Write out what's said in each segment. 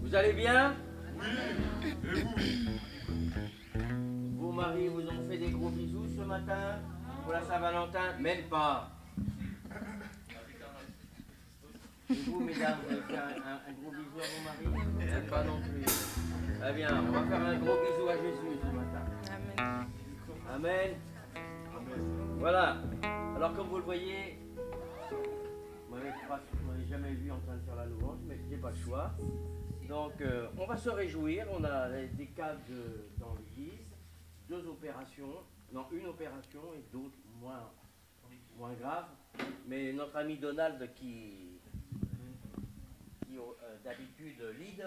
Vous allez bien? Oui. Vos maris vous ont fait des gros bisous ce matin pour la Saint-Valentin? Même pas. Et vous, mesdames, vous avez fait un gros bisou à vos maris? Même pas non plus. Très bien, on va faire un gros bisou à Jésus ce matin. Amen. Amen. Voilà. Alors comme vous le voyez, vous m'avez jamais vu en train de faire la louange, mais j'ai pas le choix. Donc on va se réjouir, on a des cas dans l'église, deux opérations, non une opération et d'autres moins graves. Mais notre ami Donald qui d'habitude lead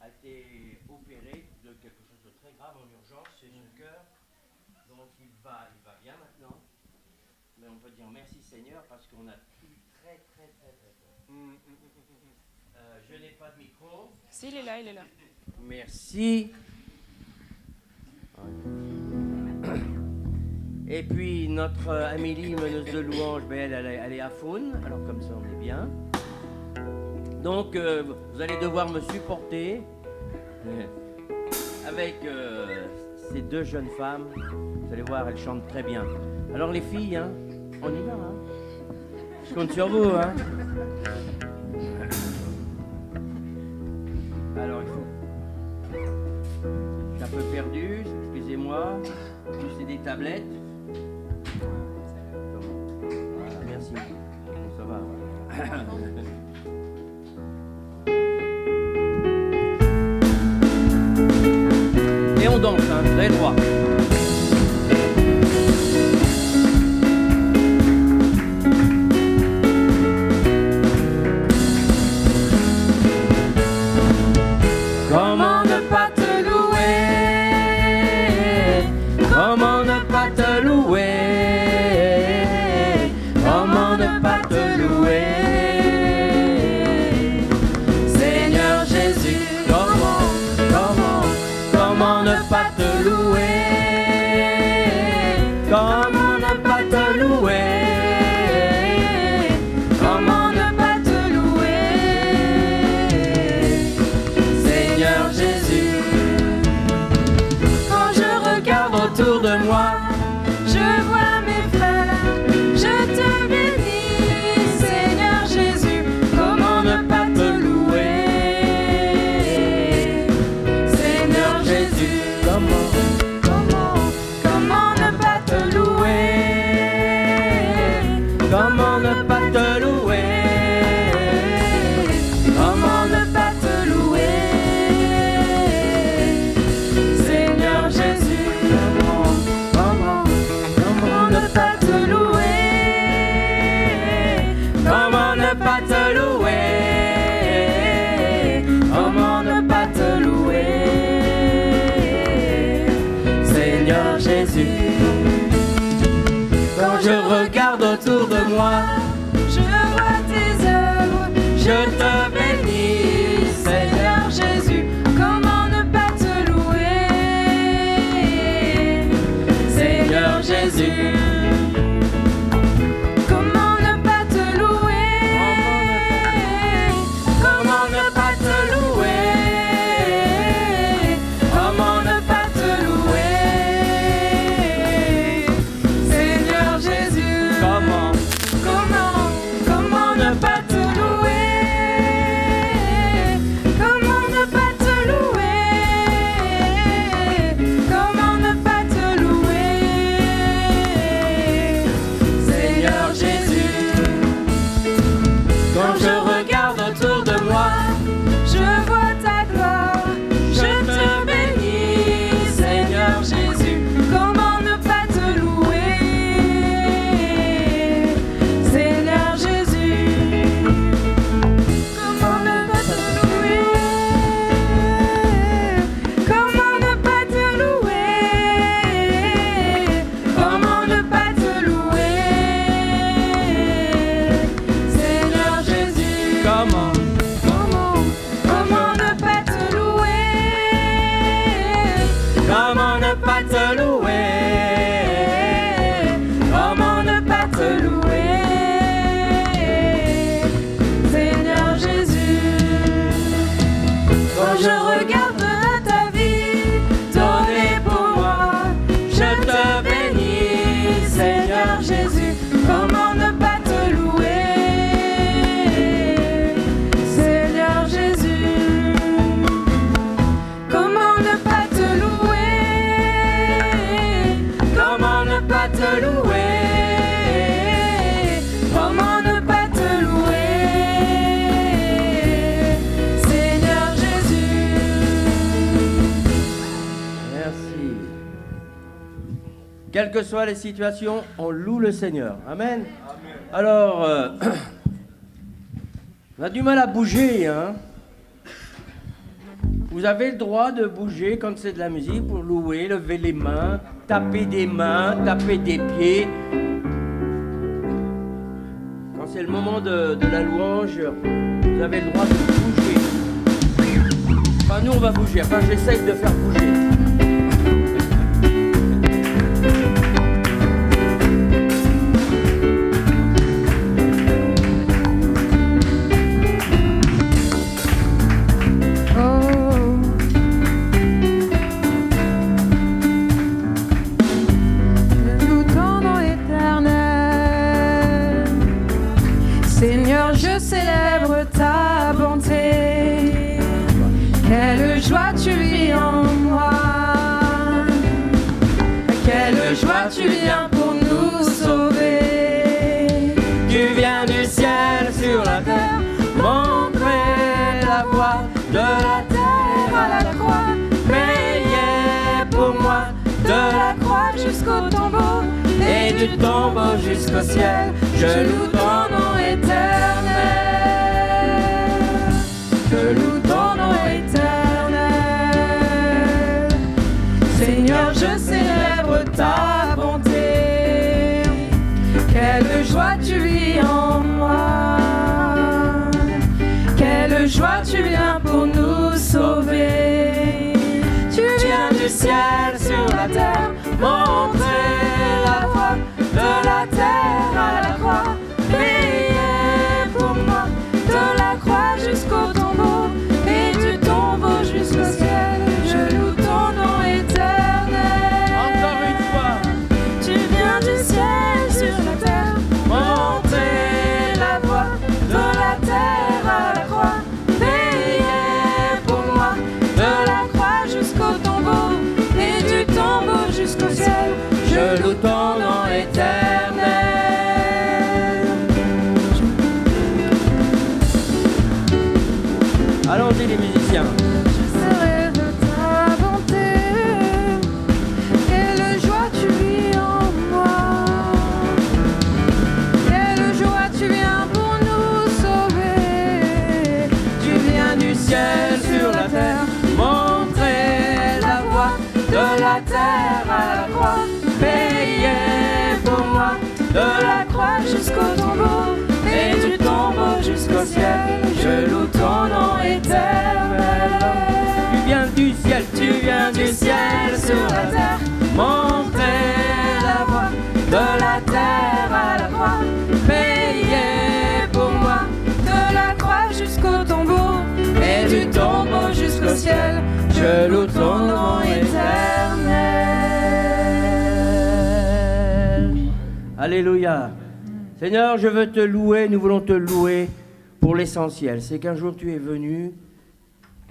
a été opéré de quelque chose de très grave en urgence, c'est son cœur. Donc il va bien maintenant. Mais on peut dire merci Seigneur parce qu'on a tout très peur. Je n'ai pas de micro. Si, il est là, il est là. Merci. Et puis notre Amélie, meneuse de louange, ben elle est à Faune, alors comme ça on est bien. Donc vous allez devoir me supporter avec ces deux jeunes femmes. Vous allez voir, elles chantent très bien. Alors les filles, hein, on y va, hein. Je compte sur vous, hein. Alors il faut... Je suis un peu perdu, excusez-moi. Plus c'est des tablettes. Voilà, merci. Ça va. Et on danse, hein, très droit. Comment ne pas te louer? Comment ne pas te louer? Comment ne pas te louer? Seigneur Jésus, comment ne pas te louer? Comment ne pas te louer? Comment ne pas te louer? Seigneur Jésus, quand je regarde autour de moi, je vois mes frères, je te bénis. Seigneur Jésus, comment ne pas te louer? Seigneur Jésus, comment ne pas te louer? Comment ne pas te louer? Comment ne pas te louer? Seigneur Jésus, comment ne pas te louer? Comment ne pas te louer? Comment ne pas te louer? Seigneur Jésus, quand je regarde autour de moi, je vois tes œuvres, je te bénis. Seigneur Jésus, comment ne pas te louer? Seigneur Jésus, comment ne pas te louer? Comment ne pas te louer? Comment ne pas te louer? Seigneur Jésus, comment ne pas te louer? Comment ne pas te louer? Comment ne pas te louer? pas te louer? Comment ne pas te louer? Seigneur Jésus, quand je regarde ta vie donnée pour moi, je te bénis, Seigneur Jésus. Comment ne pas te louer? Seigneur Jésus, comment ne pas te louer? Comment ne pas te louer? Comment ne pas te louer? Seigneur Jésus. Merci. Quelles que soient les situations, on loue le Seigneur. Amen. Alors, on a du mal à bouger, hein. Vous avez le droit de bouger quand c'est de la musique pour louer, lever les mains, taper des mains, taper des pieds. Quand c'est le moment de la louange, vous avez le droit de bouger. Enfin, nous, on va bouger. Enfin, j'essaye de faire bouger. Seigneur, je célèbre ta bonté. Quelle joie tu vis en moi. Quelle joie tu viens pour nous sauver. Tu viens du ciel sur la terre, montrer la voie de la terre à la croix. Payer pour moi de la croix jusqu'au tombeau et du tombeau jusqu'au ciel. Je loue ton nom éternel. Je loue ton nom éternel. Seigneur, je célèbre ta bonté. Quelle joie tu vis en moi. Quelle joie tu viens pour nous sauver. Tu viens du ciel sur la terre, montrer la voie de la terre à la croix. Payer pour moi de la croix jusqu'au tombeau et du tombeau jusqu'au ciel. Je loue ton nom éternel. Encore une fois. Tu viens du ciel sur la terre, montrer la voie de la terre à la croix. Payer pour moi de la croix jusqu'au tombeau et du tombeau jusqu'au ciel. Je loue ton nom éternel. Allons-y les musiciens. Je serai de ta bonté. Quelle joie tu vis en moi. Quelle joie tu viens pour nous sauver. Tu viens du ciel sur la terre, montrer la voie de la terre à la croix. Payer pour moi de la croix jusqu'au tombeau et du tombeau jusqu'au ciel. Je loue ton nom éternel. Tu viens du ciel sur la terre, montrer la voie de la terre à la croix. Payer pour moi de la croix jusqu'au tombeau et du tombeau jusqu'au ciel. Je loue ton nom éternel. Alléluia. Seigneur, je veux te louer, nous voulons te louer pour l'essentiel. C'est qu'un jour tu es venu,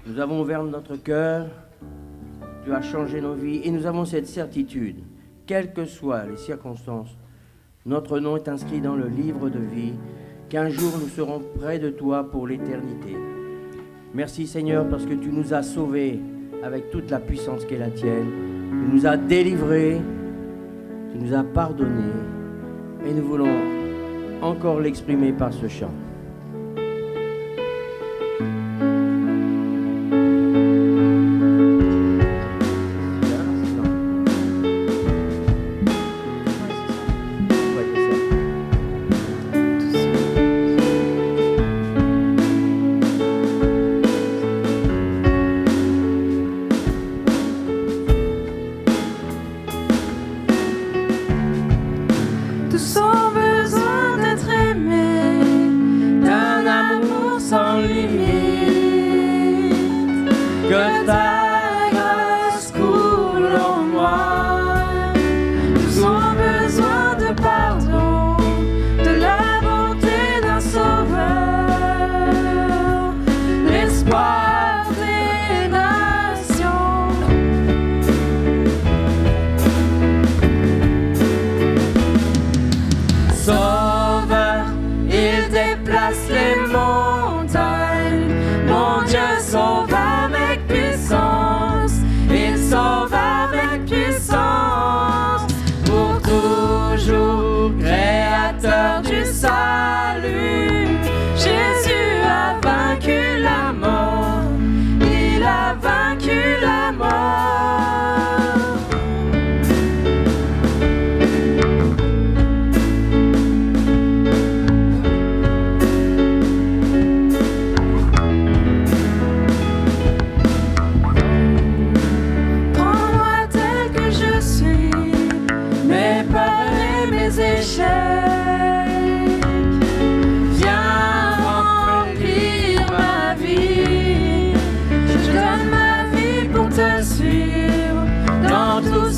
nous avons ouvert notre cœur, tu as changé nos vies et nous avons cette certitude, quelles que soient les circonstances, notre nom est inscrit dans le livre de vie, qu'un jour nous serons près de toi pour l'éternité. Merci Seigneur parce que tu nous as sauvés avec toute la puissance qui est la tienne, tu nous as délivrés, tu nous as pardonnés et nous voulons encore l'exprimer par ce chant.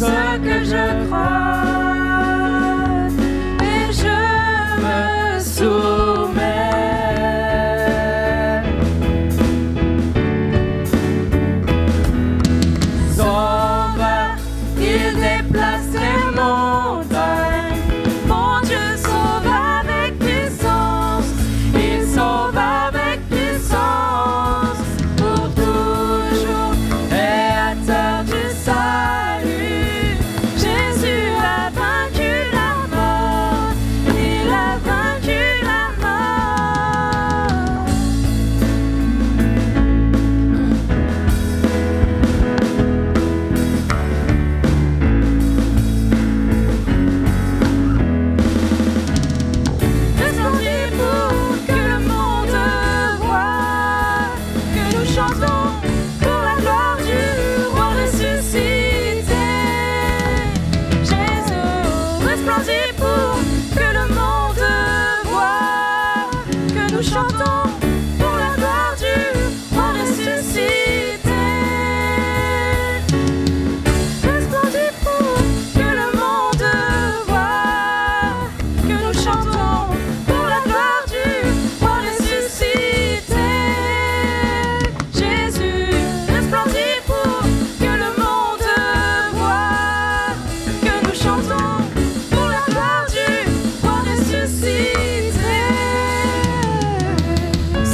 ce que je crois et je me soumets. Sauveur, il déplace les montagnes. Mon Dieu sauve avec puissance. Il sauve avec puissance pour toujours, créateur du salut. Jésus a vaincu la mort. Il a vaincu la mort. Descendez pour que le monde voie que nous chantons pour la gloire du roi ressuscité. Jésus resplendit pour que le monde voie que nous chantons pour la gloire du roi ressuscité. Resplendit pour que le monde voie que nous chantons pour la gloire du roi ressuscité. Jésus resplendit pour que le monde voie que nous chantons pour la gloire du roi ressuscité.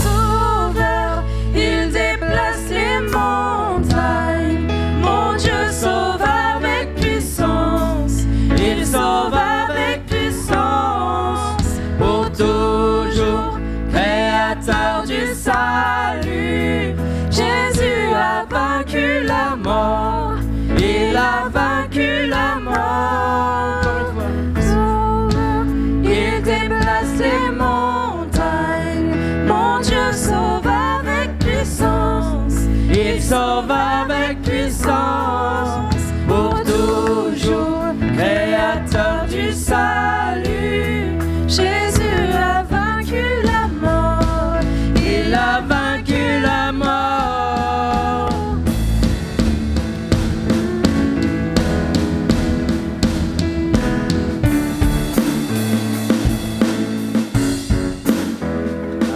Sauveur, il déplace les montagnes. Mon Dieu sauve avec puissance. Il sauve avec puissance pour toujours, créateur du salut. Jésus a vaincu la mort. Il a vaincu la mort. Sauveur, il déplace les montagnes. Mon Dieu sauve avec puissance. Il sauve avec puissance pour toujours, créateur du salut. Jésus a vaincu la mort. Il a vaincu la mort.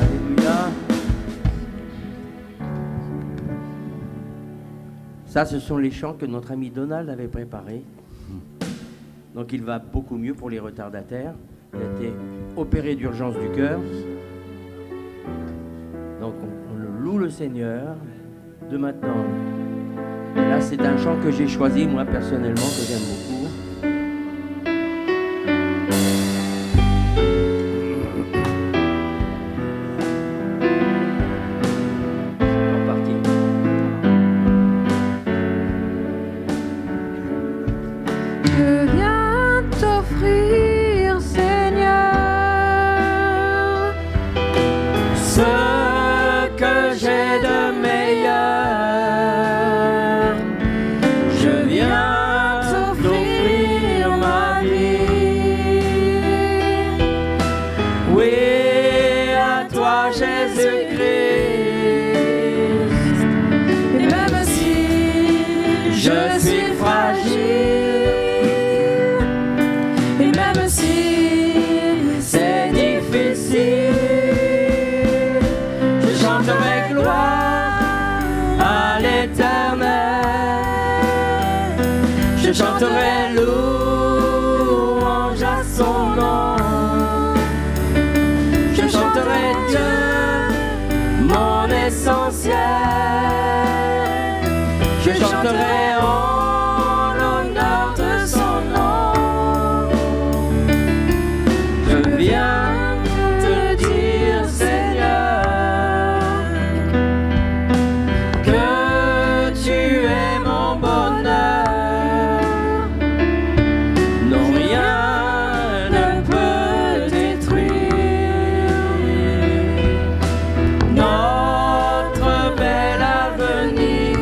Alléluia. Ça, ce sont les chants que notre ami Donald avait préparés. Donc il va beaucoup mieux pour les retardataires. Il a été opéré d'urgence du cœur. Donc on loue le Seigneur de maintenant. Et là, c'est un chant que j'ai choisi, moi, personnellement, que j'aime beaucoup. C'est reparti. Que vient t'offrir, Seigneur, Ce que j'ai de meilleur, je viens t'offrir ma vie. Oui, à toi Jésus-Christ. et même si Je suis fragile, et même si c'est difficile. Je chanterai gloire à l'Éternel. Je chanterai louange à son nom. Je chanterai Dieu, mon essentiel. Je chanterai en l'honneur de son nom. Je viens te dire, Seigneur, que tu es mon bonheur. Non, rien ne peut détruire notre bel avenir.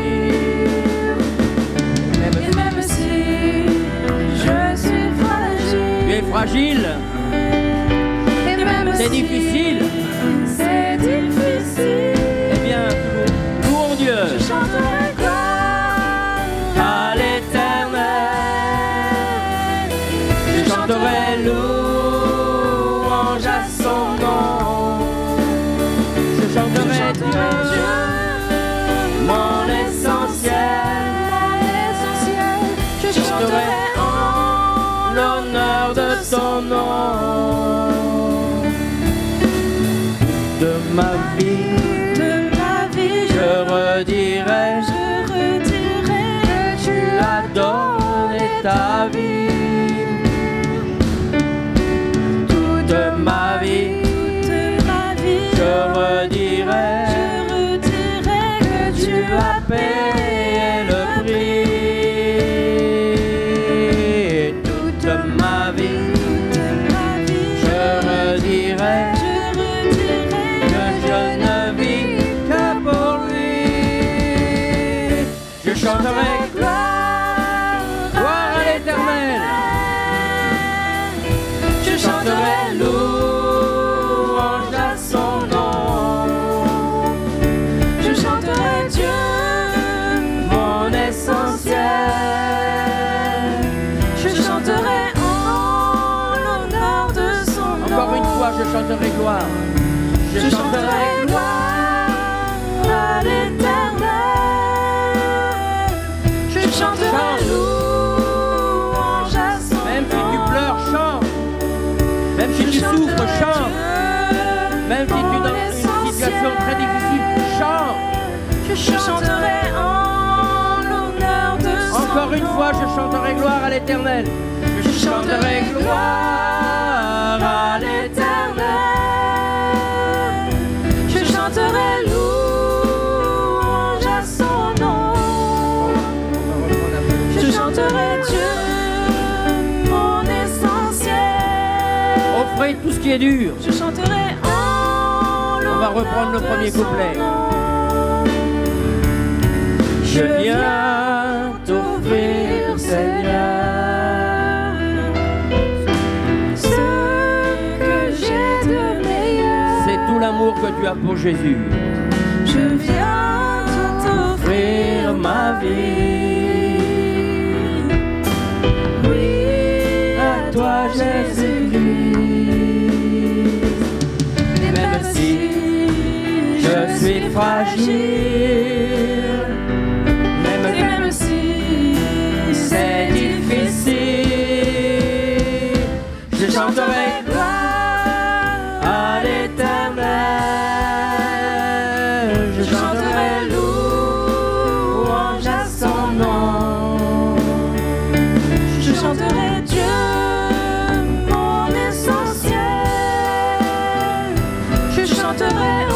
et même si je suis fragile, Tu es fragile, et même c'est si difficile. c'est difficile, Eh bien, louons Dieu. je chanterai gloire À l'Éternel. chanterai gloire à l'Éternel. Je chanterai louange à son nom. Je chanterai Dieu, mon essentiel. Je chanterai en l'honneur de son nom. Encore une fois, je chanterai gloire. Je chanterai gloire à l'Éternel. Je chanterai louange à son nom. Même si tu pleures, chante. Même si tu souffres, chante. Même si tu es dans une situation très difficile, chante. Je chanterai en l'honneur de son nom. Encore une fois, je chanterai gloire à l'Éternel. Je chanterai gloire à l'Éternel. Je chanterai louange à son nom. Je chanterai Dieu, mon essentiel. Offrez tout ce qui est dur. Je chanterai en l'honneur. On va reprendre le premier couplet. Je viens t'offrir, Seigneur, ce que j'ai de meilleur. C'est tout l'amour que tu as pour Jésus. Je viens t'offrir ma vie. Oui, à toi Jésus-Christ. Et même si je suis fragile, même si c'est difficile, je chanterai gloire à l'Éternel. Je chanterai louange à son nom. Je chanterai Dieu, mon essentiel. Je chanterai en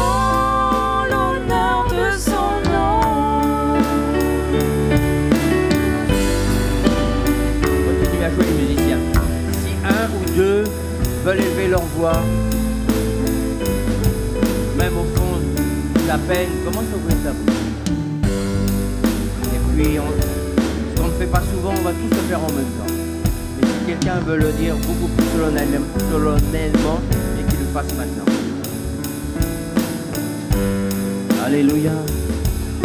l'honneur de son nom. Continue à jouer les musiciens. Si un ou deux veulent élever leur voix, même au fond de la peine, commence à ouvrir ta bouche. Et puis, ce qu'on ne fait pas souvent, on va tous le faire en même temps. Mais si quelqu'un veut le dire beaucoup plus solennellement, et qu'il le fasse maintenant. Alléluia.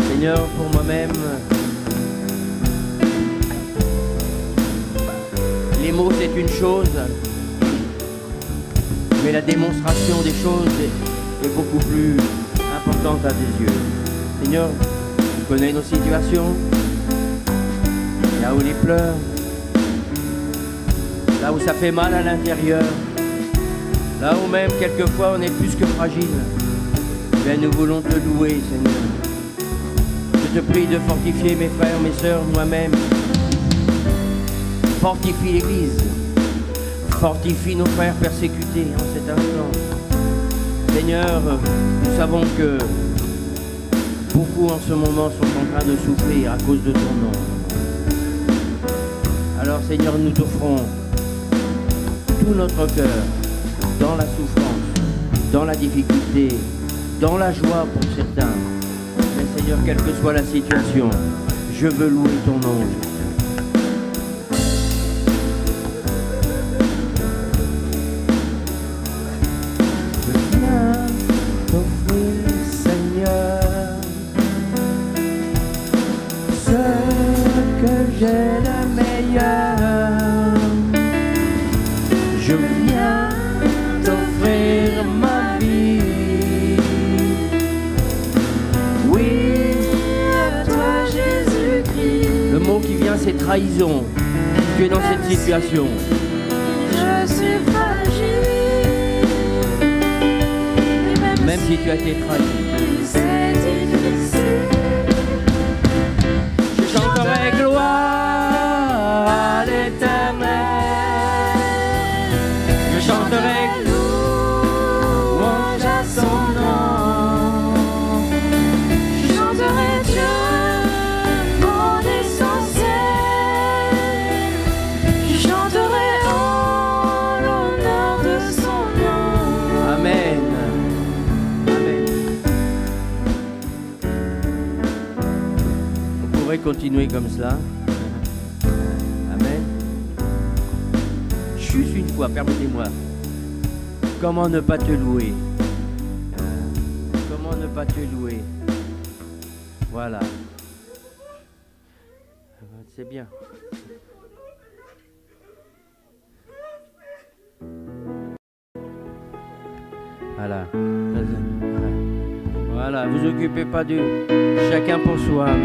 Seigneur, pour moi-même, les mots c'est une chose, mais la démonstration des choses est beaucoup plus importante à tes yeux. Seigneur, tu connais nos situations, là où les pleurs, là où ça fait mal à l'intérieur, là où même quelquefois on est plus que fragile. Mais nous voulons te louer, Seigneur. Je te prie de fortifier mes frères, mes sœurs, moi-même. Fortifie l'Église. Fortifie nos frères persécutés en cet instant. Seigneur, nous savons que beaucoup en ce moment sont en train de souffrir à cause de ton nom. Alors Seigneur, nous t'offrons tout notre cœur dans la souffrance, dans la difficulté, dans la joie pour certains. Mais Seigneur, quelle que soit la situation, je veux louer ton nom. Je viens t'offrir, Seigneur, ce que j'ai de meilleur. Je viens t'offrir ma vie. Oui, à toi Jésus-Christ. le mot qui vient, c'est trahison. Tu es dans cette situation. Je suis fragile. Et Même si tu as été trahi. c'est difficile, Je chanterai gloire à l'Éternel. Je chanterai louange à son nom. Je chanterai Dieu, mon essentiel. Je chanterai en l'honneur de son nom. Amen. Amen. pourrait continuer comme cela. Amen. Juste une fois, permettez-moi. Comment ne pas te louer? Comment ne pas te louer? Voilà. C'est bien. Voilà. Voilà, vous occupez pas de chacun pour soi.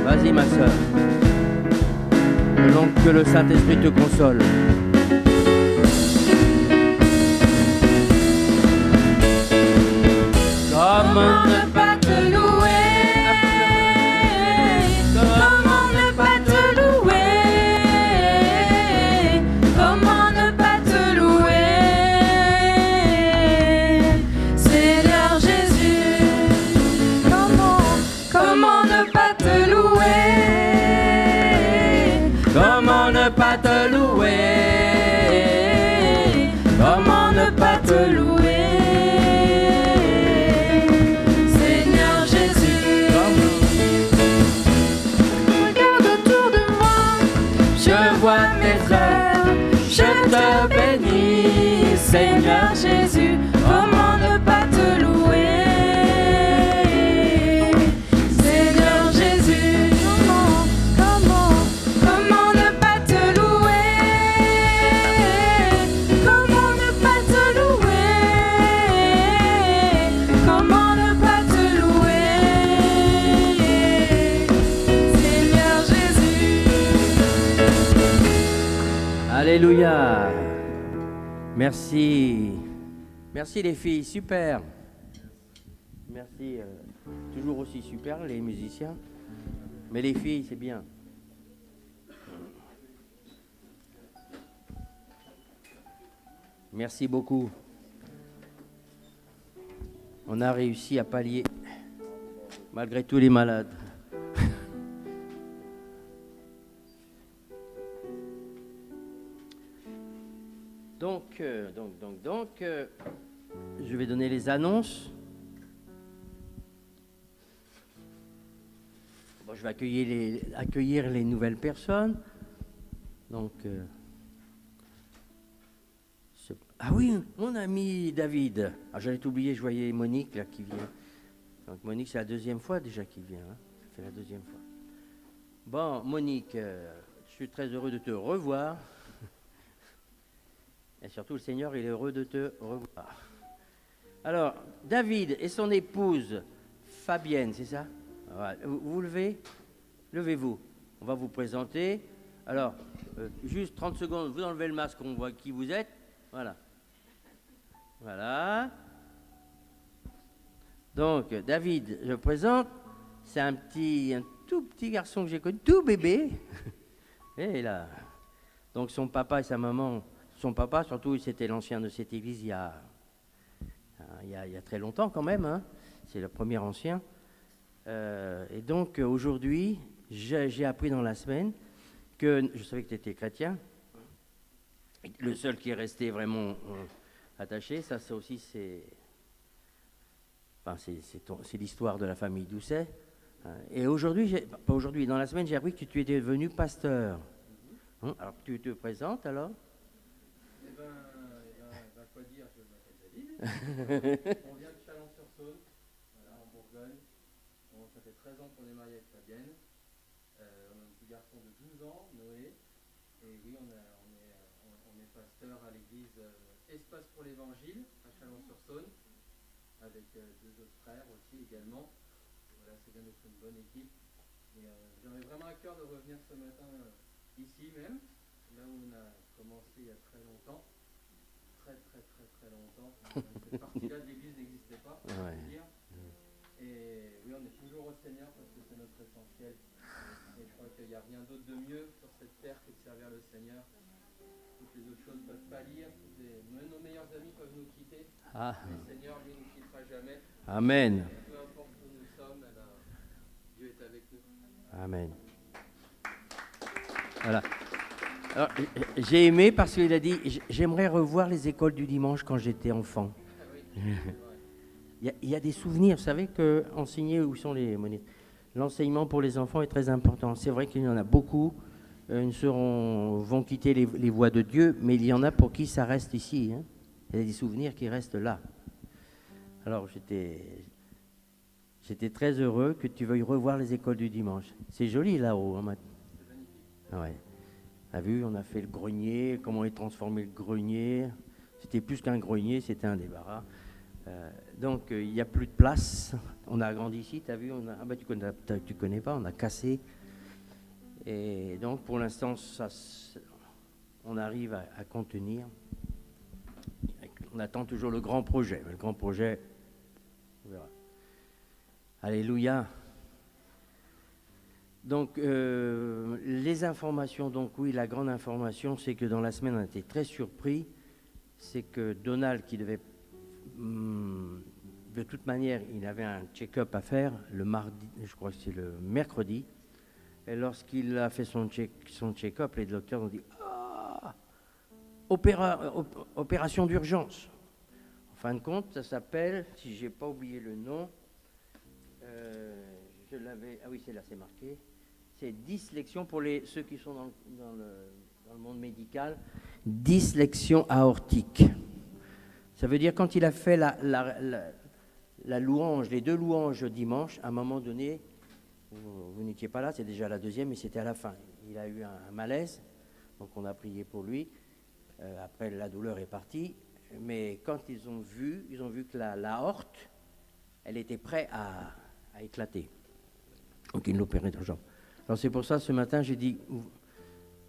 Vas-y ma soeur. Que le Saint-Esprit te console. Comment ne pas te louer? Comment ne pas te louer? Comment ne pas te louer? Seigneur Jésus, comment ne pas te louer? Comment ne pas te louer? Comment ne pas te louer? Je te bénis, Seigneur Jésus, comment ne pas te louer? Seigneur Jésus, comment ne pas te louer? Comment ne pas te louer? Comment ne pas te louer? Seigneur Jésus. Alléluia. Merci. Merci les filles, super. Merci. Toujours aussi super les musiciens. Mais les filles, c'est bien. Merci beaucoup. On a réussi à pallier, malgré tous les malades. Donc, je vais donner les annonces. Bon, je vais accueillir les nouvelles personnes. Donc, ah oui, mon ami David. Ah, j'allais t'oublier, je voyais Monique là qui vient. Donc Monique, c'est la deuxième fois déjà qu'il vient. Hein. C'est la deuxième fois. Bon, Monique, je suis très heureux de te revoir. Et surtout, le Seigneur, il est heureux de te revoir. Alors, David et son épouse, Fabienne, c'est ça? Voilà. Vous levez? Levez-vous. On va vous présenter. Alors, juste 30 secondes, vous enlevez le masque, on voit qui vous êtes. Voilà. Voilà. Donc, David, je présente. C'est un tout petit garçon que j'ai connu, tout bébé. Et là. Donc, son papa et sa maman... Son papa, surtout, c'était l'ancien de cette église il y a très longtemps quand même. Hein. C'est le premier ancien. Et donc, aujourd'hui, j'ai appris dans la semaine que... Je savais que tu étais chrétien. Le seul qui est resté vraiment attaché, ça aussi, c'est l'histoire de la famille Doucet. Et aujourd'hui, pas aujourd'hui, dans la semaine, j'ai appris que tu étais devenu pasteur. Alors, tu te présentes alors? Quoi dire, je m'appelle David. On vient de Chalon-sur-Saône, voilà, en Bourgogne. Bon, ça fait 13 ans qu'on est marié avec Fabienne. On a un petit garçon de 12 ans, Noé. Et oui, on est pasteur à l'église Espace pour l'Évangile à Chalon-sur-Saône, avec deux autres frères aussi également. Voilà, c'est bien d'être une bonne équipe. Et j'avais vraiment à cœur de revenir ce matin ici même, là où on a commencé il y a très longtemps. Très longtemps. Cette partie-là de l'église n'existait pas, on peut dire. Et oui, on est toujours au Seigneur parce que c'est notre essentiel. Et je crois qu'il n'y a rien d'autre de mieux sur cette terre que de servir le Seigneur. Toutes les autres choses ne peuvent pas lire. Même nos meilleurs amis peuvent nous quitter. Ah. Mais le Seigneur, lui, ne nous quittera jamais. Amen. Et peu importe où nous sommes, Dieu est avec nous. Amen. Voilà. Alors, j'ai aimé parce qu'il a dit « J'aimerais revoir les écoles du dimanche quand j'étais enfant. » Il y a des souvenirs, vous savez, qu'enseigner où sont les monnaies. l'enseignement pour les enfants est très important. C'est vrai qu'il y en a beaucoup, vont quitter les voies de Dieu, mais il y en a pour qui ça reste ici. Hein. Il y a des souvenirs qui restent là. Alors j'étais très heureux que tu veuilles revoir les écoles du dimanche. C'est joli là-haut. Hein, ouais. Tu as vu, on a fait le grenier, comment on a transformé le grenier. C'était plus qu'un grenier, c'était un débarras. Donc il n'y a plus de place. On a agrandi ici, tu as vu, tu connais pas, on a cassé. Et donc pour l'instant, on arrive à contenir. On attend toujours le grand projet. Mais le grand projet, on verra. Alléluia. Donc les informations, donc oui, la grande information, c'est que dans la semaine, on a été très surpris. C'est que Donald, qui devait... de toute manière, il avait un check-up à faire le mardi, je crois que c'est le mercredi. Et lorsqu'il a fait son check-up, les docteurs ont dit opération d'urgence. En fin de compte, ça s'appelle, si je n'ai pas oublié le nom, je l'avais. Ah oui, c'est là, c'est marqué. C'est dyslexion pour ceux qui sont dans le monde médical. Dyslexion aortique. Ça veut dire quand il a fait la louange, les 2 louanges dimanche, à un moment donné, vous n'étiez pas là, c'est déjà la deuxième, mais c'était à la fin. Il a eu un malaise, donc on a prié pour lui. Après, la douleur est partie, mais quand ils ont vu que l'aorte, elle était prête à éclater. Donc ils l'ont opéré dans le jambe. Alors c'est pour ça, ce matin, j'ai dit,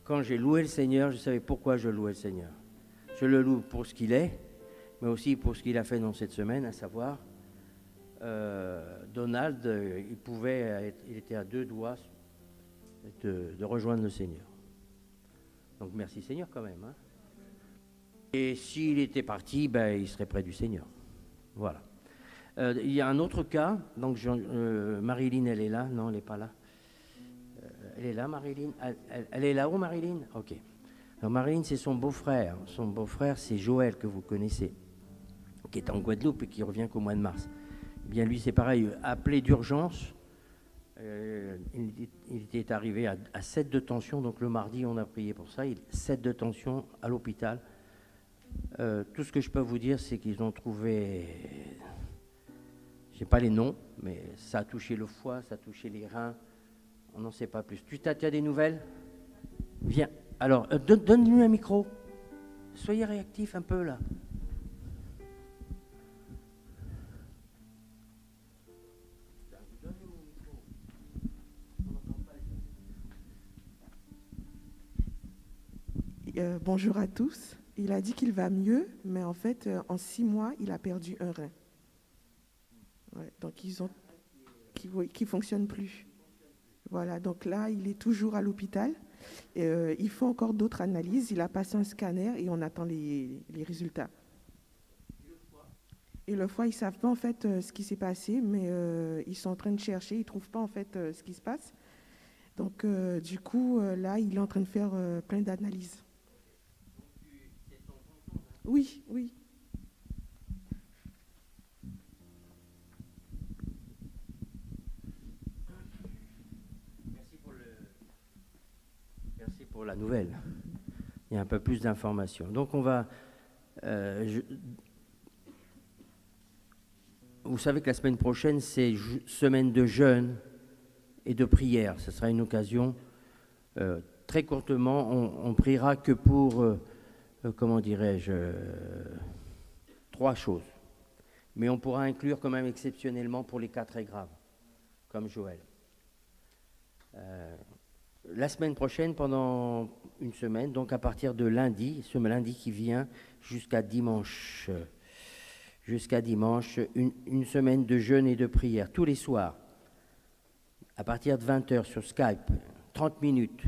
quand j'ai loué le Seigneur, je savais pourquoi je louais le Seigneur. Je le loue pour ce qu'il est, mais aussi pour ce qu'il a fait dans cette semaine, à savoir, Donald, il était à 2 doigts de rejoindre le Seigneur. Donc merci Seigneur quand même. Hein. Et s'il était parti, il serait près du Seigneur. Voilà. Il y a un autre cas, donc Marilyn, elle est là, non, elle n'est pas là. Elle est là, Marilyn. Elle est là-haut, Marilyn. Ok. Alors Marilyn, c'est son beau-frère. Son beau-frère, c'est Joël, que vous connaissez, qui est en Guadeloupe et qui revient qu'au mois de mars. Eh bien, lui, c'est pareil, appelé d'urgence. Il était arrivé à 7 de tension, donc le mardi, on a prié pour ça. 7 de tension à l'hôpital. Tout ce que je peux vous dire, c'est qu'ils ont trouvé... Je n'ai pas les noms, mais ça a touché le foie, ça a touché les reins. On n'en sait pas plus. Tu as des nouvelles? Viens. Alors, donne-lui un micro. Soyez réactif un peu, là. Bonjour à tous. Il a dit qu'il va mieux, mais en fait, en 6 mois, il a perdu un rein. Ouais, donc, qui ne fonctionne plus. Voilà, donc là, il est toujours à l'hôpital. Il faut encore d'autres analyses. Il a passé un scanner et on attend les résultats. Et le foie, ils ne savent pas en fait ce qui s'est passé, mais ils sont en train de chercher. Ils ne trouvent pas en fait ce qui se passe. Donc, du coup, là, il est en train de faire plein d'analyses. Oui, oui. Merci pour la nouvelle. Il y a un peu plus d'informations. Donc on va... Vous savez que la semaine prochaine, c'est semaine de jeûne et de prière. Ce sera une occasion, très courtement, on priera que pour... comment dirais-je, 3 choses. Mais on pourra inclure quand même exceptionnellement pour les cas très graves, comme Joël. La semaine prochaine, pendant une semaine, donc à partir de lundi, ce lundi qui vient, jusqu'à dimanche, une semaine de jeûne et de prière, tous les soirs, à partir de 20h sur Skype, 30 minutes,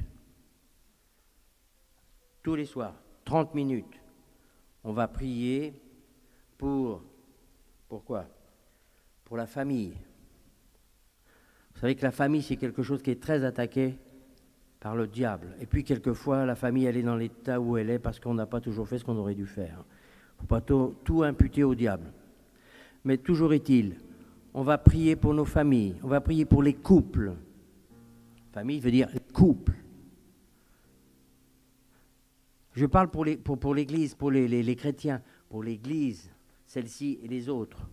tous les soirs. 30 minutes, on va prier pourquoi? Pour la famille. Vous savez que la famille, c'est quelque chose qui est très attaqué par le diable. Et puis, quelquefois, la famille, elle est dans l'état où elle est parce qu'on n'a pas toujours fait ce qu'on aurait dû faire. Il ne faut pas tout imputer au diable. Mais toujours est-il, On va prier pour nos familles. On va prier pour les couples. Famille veut dire couple. Je parle pour l'Église, pour les chrétiens, pour l'Église, celle-ci et les autres.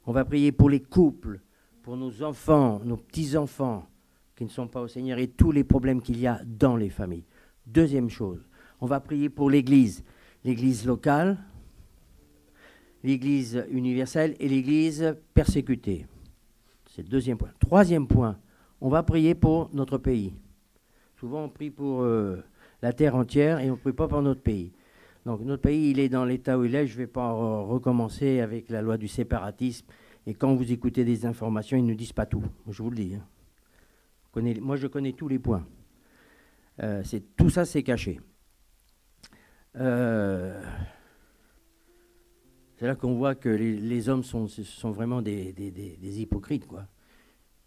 On va prier pour les couples, pour nos enfants, nos petits-enfants qui ne sont pas au Seigneur et tous les problèmes qu'il y a dans les familles. Deuxième chose, on va prier pour l'Église locale, l'Église universelle et l'Église persécutée. C'est le deuxième point. Troisième point, on va prier pour notre pays. Souvent, on prie pour la terre entière et on ne prie pas pour notre pays. Donc, notre pays, il est dans l'état où il est. Je ne vais pas recommencer avec la loi du séparatisme. Et quand vous écoutez des informations, ils ne disent pas tout. Je vous le dis. Moi, je connais tous les points. Tout ça, c'est caché. C'est là qu'on voit que les hommes sont vraiment des hypocrites, quoi.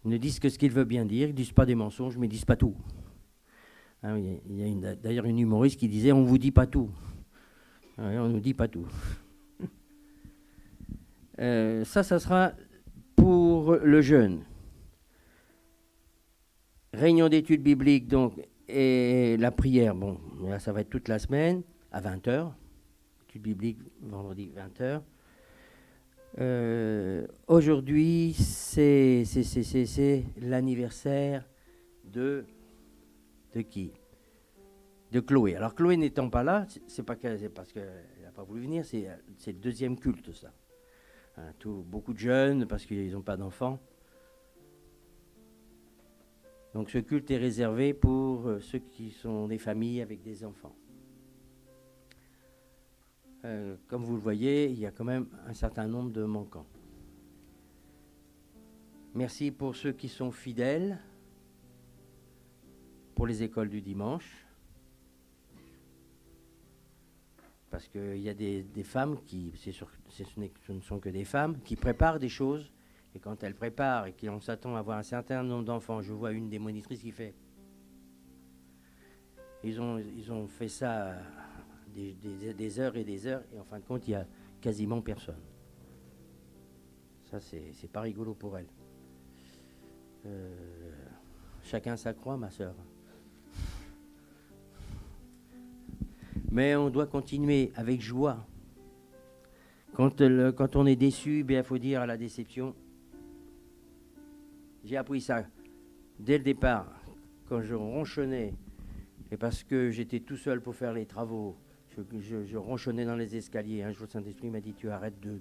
Ils ne disent que ce qu'ils veulent bien dire, ils ne disent pas des mensonges, mais ils ne disent pas tout. Hein, il y a d'ailleurs une humoriste qui disait « on ne vous dit pas tout ». Ouais, on ne nous dit pas tout. Ça sera pour le jeûne. Réunion d'études bibliques, donc, et la prière, bon, là, ça va être toute la semaine, à 20h. Études bibliques, vendredi, 20h. Aujourd'hui, c'est l'anniversaire de qui? De Chloé. Alors, Chloé n'étant pas là, c'est parce qu'elle n'a pas voulu venir, c'est le deuxième culte, ça. Hein, beaucoup de jeunes, parce qu'ils n'ont pas d'enfants. Donc, ce culte est réservé pour ceux qui sont des familles avec des enfants. Comme vous le voyez, il y a quand même un certain nombre de manquants. Merci pour ceux qui sont fidèles, pour les écoles du dimanche. Parce qu'il y a des femmes qui, ce ne sont que des femmes, qui préparent des choses. Et quand elles préparent et qu'on s'attend à avoir un certain nombre d'enfants, je vois une des monitrices qui fait. Ils ont fait ça des heures et des heures, et en fin de compte, il n'y a quasiment personne. Ça, c'est pas rigolo pour elles. Chacun sa croix, ma sœur. Mais on doit continuer avec joie. Quand on est déçu, il faut dire à la déception. J'ai appris ça dès le départ, quand je ronchonnais, et parce que j'étais tout seul pour faire les travaux, je ronchonnais dans les escaliers. Un jour, le Saint-Esprit m'a dit, tu arrêtes de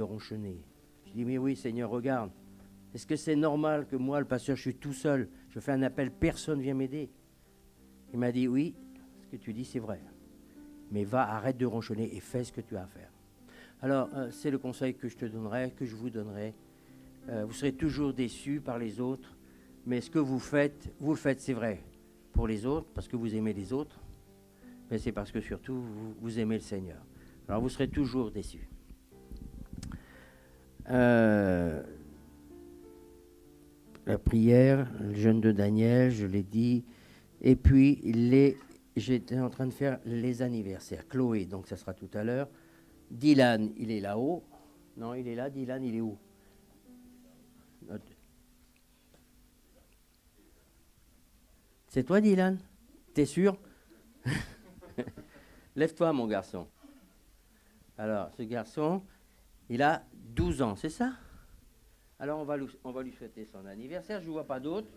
ronchonner. Je dis, mais oui, Seigneur, regarde. Est-ce que c'est normal que moi, le pasteur, je suis tout seul, je fais un appel, personne ne vient m'aider? Il m'a dit, oui, ce que tu dis, c'est vrai. Mais arrête de ronchonner et fais ce que tu as à faire. Alors, c'est le conseil que je te donnerai, que je vous donnerai. Vous serez toujours déçus par les autres, mais ce que vous le faites, c'est vrai, pour les autres, parce que vous aimez les autres, mais c'est parce que surtout, vous aimez le Seigneur. Alors, vous serez toujours déçus. La prière, le jeûne de Daniel, je l'ai dit, et puis j'étais en train de faire les anniversaires. Chloé, donc ça sera tout à l'heure. Dylan, il est là-haut. Non, il est là. Dylan, il est où? C'est toi, Dylan? T'es sûr? Lève-toi, mon garçon. Alors, ce garçon, il a 12 ans, c'est ça? Alors, on va lui souhaiter son anniversaire. Je ne vois pas d'autres.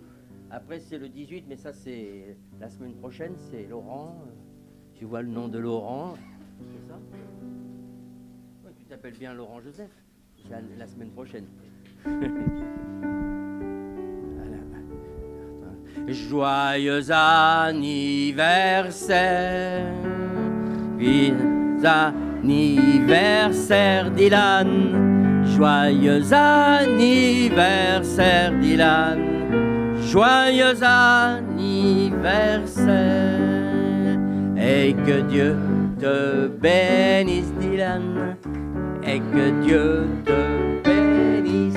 Après, c'est le 18, mais ça, c'est la semaine prochaine. C'est Laurent. Tu vois le nom de Laurent. C'est ça? Ouais, tu t'appelles bien Laurent Joseph. C'est la semaine prochaine. Joyeux anniversaire, joyeux anniversaire Dylan, joyeux anniversaire Dylan, joyeux anniversaire, et que Dieu te bénisse Dylan, et que Dieu te bénisse,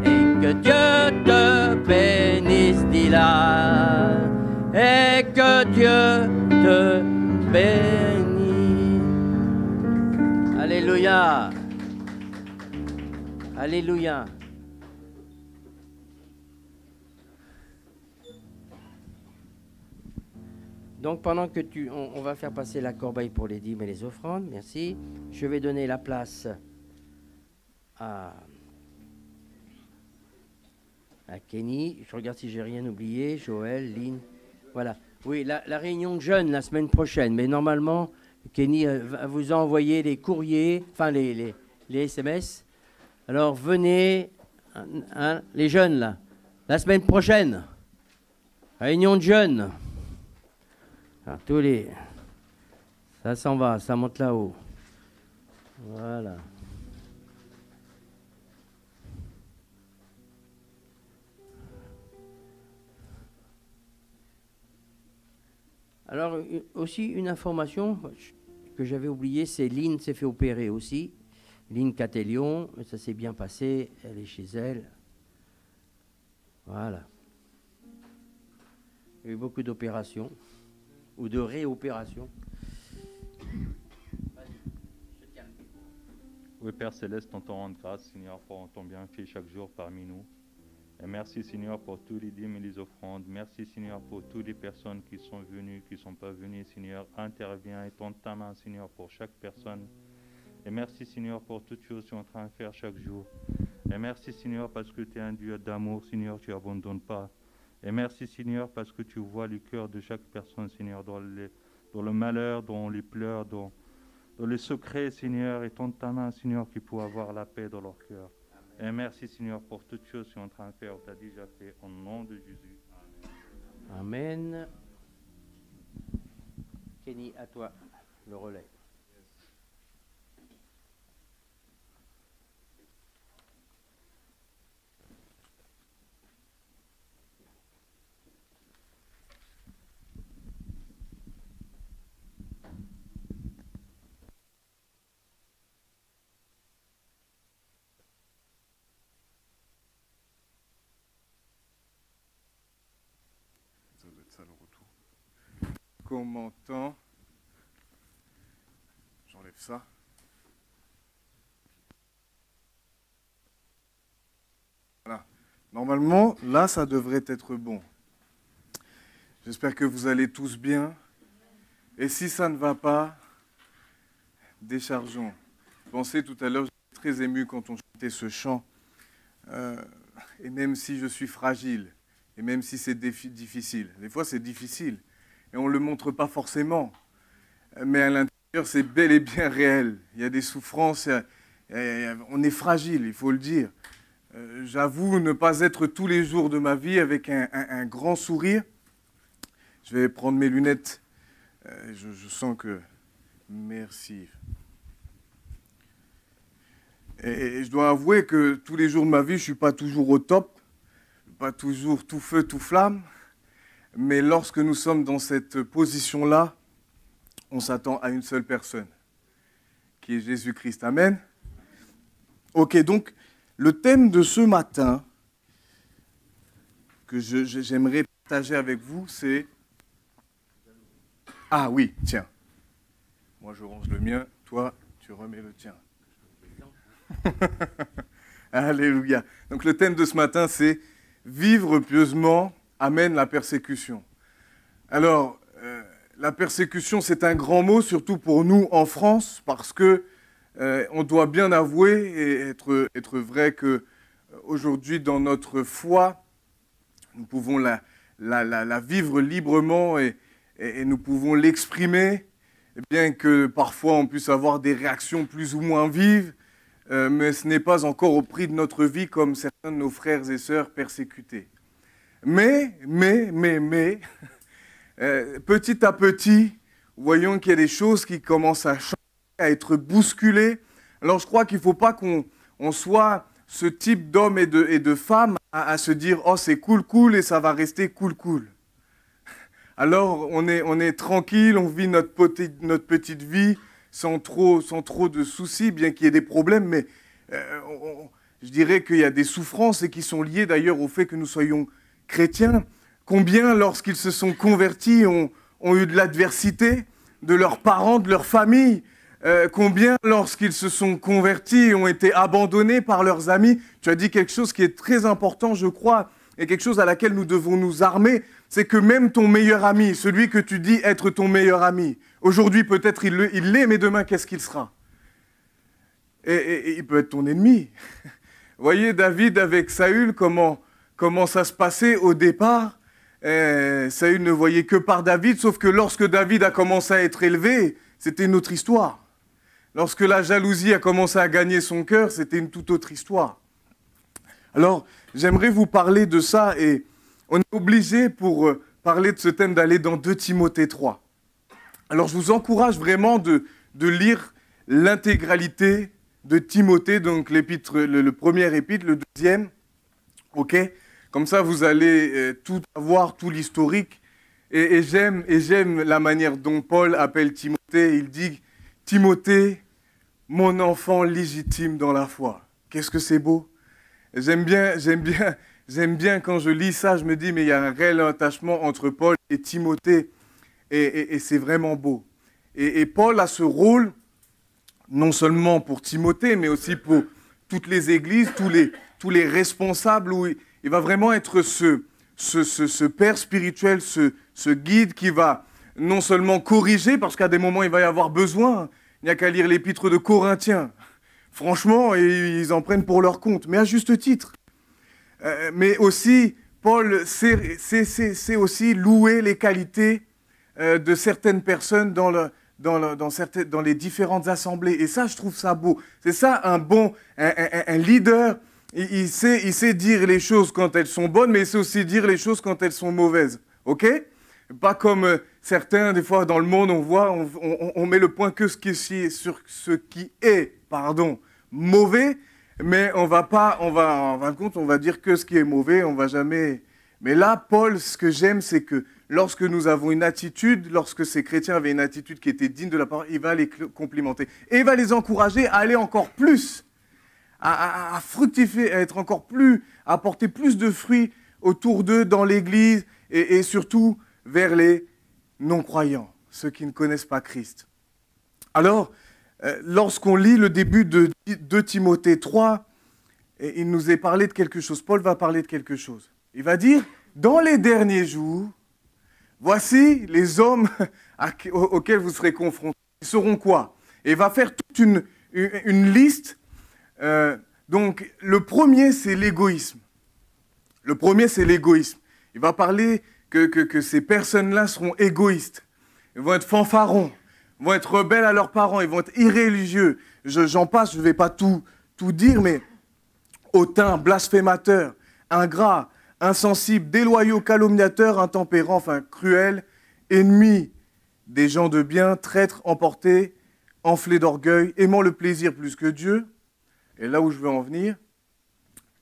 et que Dieu te bénisse Dylan, et que Dieu te bénisse. Alléluia. Alléluia. Donc pendant que on va faire passer la corbeille pour les dîmes et les offrandes, merci. Je vais donner la place à Kenny. Je regarde si j'ai rien oublié. Joël, Lynn. Voilà. Oui, la réunion de jeunes la semaine prochaine. Mais normalement, Kenny va vous envoyer les courriers, enfin les SMS. Alors venez, hein, les jeunes là, la semaine prochaine. Réunion de jeunes. Alors, ça s'en va, ça monte là-haut. Voilà. Alors, aussi une information que j'avais oubliée, c'est Lynn s'est fait opérer aussi. Lynn Catélion, ça s'est bien passé, elle est chez elle. Voilà. Il y a eu beaucoup d'opérations, ou de réopérations. Oui, Père Céleste, on te rend grâce, Seigneur, pour ton bienfait chaque jour parmi nous. Et merci, Seigneur, pour tous les dîmes et les offrandes. Merci, Seigneur, pour toutes les personnes qui sont venues, qui ne sont pas venues, Seigneur. Interviens et tends ta main, Seigneur, pour chaque personne. Et merci, Seigneur, pour toutes choses que tu es en train de faire chaque jour. Et merci, Seigneur, parce que tu es un Dieu d'amour, Seigneur, tu n'abandonnes pas. Et merci, Seigneur, parce que tu vois le cœur de chaque personne, Seigneur, dans le malheur, dans les pleurs, dans les secrets, Seigneur, et tends ta main, Seigneur, qui peut avoir la paix dans leur cœur. Et merci, Seigneur, pour toutes choses que tu es en train de faire, tu as déjà fait, au nom de Jésus. Amen. Amen. Kenny, à toi, le relais. On m'entend. J'enlève ça. Voilà. Normalement, là, ça devrait être bon. J'espère que vous allez tous bien. Et si ça ne va pas, déchargeons. Pensez tout à l'heure, j'étais très ému quand on chantait ce chant. Et même si je suis fragile, et même si c'est difficile, des fois c'est difficile. Et on ne le montre pas forcément. Mais à l'intérieur, c'est bel et bien réel. Il y a des souffrances, on est fragile, il faut le dire. J'avoue ne pas être tous les jours de ma vie avec un grand sourire. Je vais prendre mes lunettes. Je sens que... Merci. Et je dois avouer que tous les jours de ma vie, je ne suis pas toujours au top, pas toujours tout feu, tout flamme. Mais lorsque nous sommes dans cette position-là, on s'attend à une seule personne, qui est Jésus-Christ. Amen. Ok, donc le thème de ce matin que j'aimerais partager avec vous, c'est... Ah oui, tiens. Moi, je range le mien, toi, tu remets le tien. Alléluia. Donc le thème de ce matin, c'est « Vivre pieusement amène la persécution ». Alors, la persécution, c'est un grand mot, surtout pour nous en France, parce que on doit bien avouer et être vrai qu'aujourd'hui, dans notre foi, nous pouvons la vivre librement et nous pouvons l'exprimer, bien que parfois on puisse avoir des réactions plus ou moins vives, mais ce n'est pas encore au prix de notre vie comme certains de nos frères et sœurs persécutés. Mais, petit à petit, voyons qu'il y a des choses qui commencent à changer, à être bousculées. Alors je crois qu'il ne faut pas qu'on soit ce type d'homme et de femme à se dire « Oh, c'est cool et ça va rester cool ». Alors on est tranquille, on vit notre petite vie sans trop de soucis, bien qu'il y ait des problèmes, mais je dirais qu'il y a des souffrances et qui sont liées d'ailleurs au fait que nous soyons chrétiens. Combien, lorsqu'ils se sont convertis, ont eu de l'adversité de leurs parents, de leur famille, Combien, lorsqu'ils se sont convertis, ont été abandonnés par leurs amis? Tu as dit quelque chose qui est très important, je crois, et quelque chose à laquelle nous devons nous armer, c'est que même ton meilleur ami, celui que tu dis être ton meilleur ami, aujourd'hui peut-être il l'est, mais demain qu'est-ce qu'il sera? Et il peut être ton ennemi. Voyez David avec Saül, comment ça se passait au départ. Saül ne voyait que par David, sauf que lorsque David a commencé à être élevé, c'était une autre histoire. Lorsque la jalousie a commencé à gagner son cœur, c'était une toute autre histoire. Alors, j'aimerais vous parler de ça, et on est obligé pour parler de ce thème d'aller dans 2 Timothée 3. Alors, je vous encourage vraiment de lire l'intégralité de Timothée, donc l'épître, le premier épître, le deuxième, ok? Comme ça, vous allez tout avoir, tout l'historique. Et j'aime la manière dont Paul appelle Timothée. Il dit « Timothée, mon enfant légitime dans la foi ». Qu'est-ce que c'est beau? J'aime bien quand je lis ça, je me dis, mais il y a un réel attachement entre Paul et Timothée. Et c'est vraiment beau. Et Paul a ce rôle, non seulement pour Timothée, mais aussi pour toutes les églises, tous les responsables, où il va vraiment être ce père spirituel, ce guide qui va non seulement corriger, parce qu'à des moments il va y avoir besoin, il n'y a qu'à lire l'épître de Corinthiens. Franchement, ils en prennent pour leur compte, mais à juste titre. Mais aussi, Paul sait aussi louer les qualités de certaines personnes dans les différentes assemblées. Et ça, je trouve ça beau. C'est ça un leader. Il sait dire les choses quand elles sont bonnes, mais il sait aussi dire les choses quand elles sont mauvaises. Ok? Pas comme certains, des fois, dans le monde, on met le point que sur ce qui est, mauvais, mais on va dire que ce qui est mauvais, on va jamais... Mais là, Paul, ce que j'aime, c'est que lorsque nous avons une attitude, lorsque ces chrétiens avaient une attitude qui était digne de la parole, il va les complimenter. Et il va les encourager à aller encore plus, à fructifier, à apporter plus de fruits autour d'eux dans l'Église et surtout vers les non-croyants, ceux qui ne connaissent pas Christ. Alors, lorsqu'on lit le début de Timothée 3, il nous est parlé de quelque chose. Paul va parler de quelque chose. Il va dire, dans les derniers jours, voici les hommes auxquels vous serez confrontés. Ils seront quoi? Et il va faire toute une liste. Donc, le premier, c'est l'égoïsme. Il va parler que ces personnes-là seront égoïstes. Ils vont être fanfarons. Ils vont être rebelles à leurs parents, ils vont être irréligieux. J'en passe, je ne vais pas tout dire, mais hautains, blasphémateurs, ingrats, insensibles, déloyaux, calomniateurs, intempérants, enfin cruels, ennemis des gens de bien, traîtres, emportés, enflés d'orgueil, aimant le plaisir plus que Dieu. Et là où je veux en venir,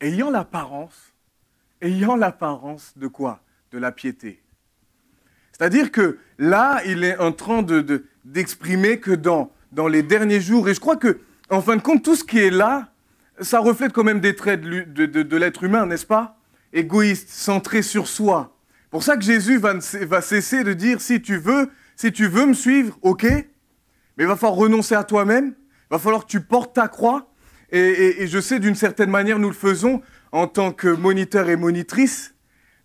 ayant l'apparence de quoi? De la piété. C'est-à-dire que là, il est en train d'exprimer que dans les derniers jours, et je crois que, en fin de compte, tout ce qui est là, ça reflète quand même des traits de l'être humain, n'est-ce pas? Égoïste, centré sur soi. Pour ça que Jésus va cesser de dire, si tu veux me suivre, ok, mais il va falloir renoncer à toi-même, il va falloir que tu portes ta croix, et je sais d'une certaine manière, nous le faisons en tant que moniteurs et monitrices,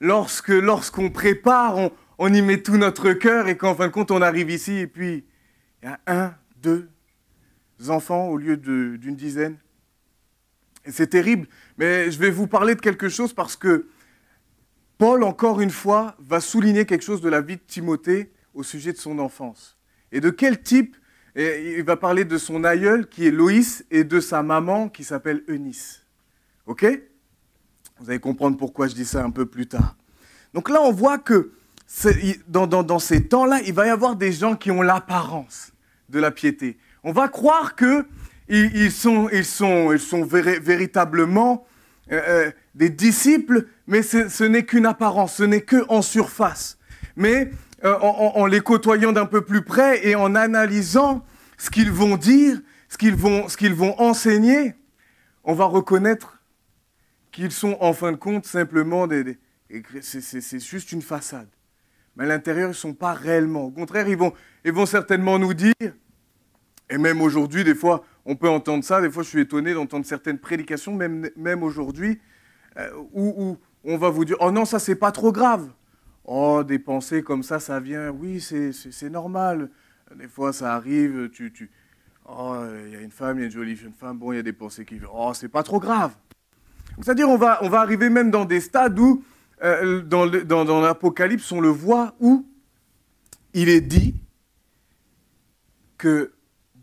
lorsqu'on prépare, on y met tout notre cœur et qu'en fin de compte, on arrive ici et puis il y a 1, 2 enfants au lieu d'une dizaine. Et c'est terrible, mais je vais vous parler de quelque chose parce que Paul, encore une fois, va souligner quelque chose de la vie de Timothée au sujet de son enfance. Et de quel type? Et il va parler de son aïeul qui est Loïs et de sa maman qui s'appelle Eunice. Ok? Vous allez comprendre pourquoi je dis ça un peu plus tard. Donc là, on voit que dans ces temps-là, il va y avoir des gens qui ont l'apparence de la piété. On va croire qu'ils sont véritablement des disciples, mais ce n'est qu'une apparence, ce n'est qu'en surface. Mais en les côtoyant d'un peu plus près et en analysant ce qu'ils vont dire, ce qu'ils vont enseigner, on va reconnaître qu'ils sont en fin de compte simplement c'est juste une façade. Mais à l'intérieur, ils ne sont pas réellement. Au contraire, ils vont certainement nous dire, Et même aujourd'hui, des fois, on peut entendre ça. Des fois, je suis étonné d'entendre certaines prédications, même aujourd'hui, où on va vous dire « Oh non, ça, c'est pas trop grave ». Oh, des pensées comme ça vient. Oui, c'est normal. Des fois, ça arrive, oh, il y a une femme, il y a une jolie jeune femme, bon, il y a des pensées qui viennent. Oh, c'est pas trop grave. C'est-à-dire, on va arriver même dans des stades où, dans l'Apocalypse, on le voit, où il est dit que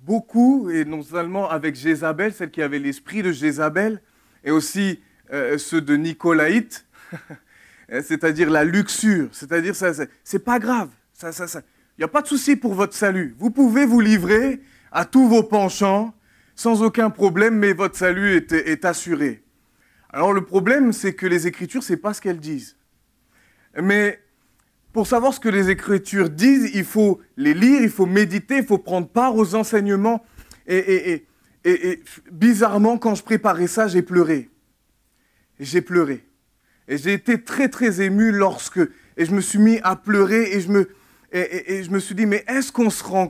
beaucoup, et non seulement avec Jézabel, celle qui avait l'esprit de Jézabel, et aussi ceux de Nicolaïte, c'est-à-dire la luxure, c'est-à-dire c'est pas grave, il n'y a pas de souci pour votre salut. Vous pouvez vous livrer à tous vos penchants sans aucun problème, mais votre salut est assuré. Alors le problème, c'est que les Écritures, c'est pas ce qu'elles disent. Mais pour savoir ce que les Écritures disent, il faut les lire, il faut méditer, il faut prendre part aux enseignements. Et bizarrement, quand je préparais ça, j'ai pleuré. J'ai pleuré. Et j'ai été très, très ému et je me suis mis à pleurer et je me suis dit, mais est-ce qu'on se rend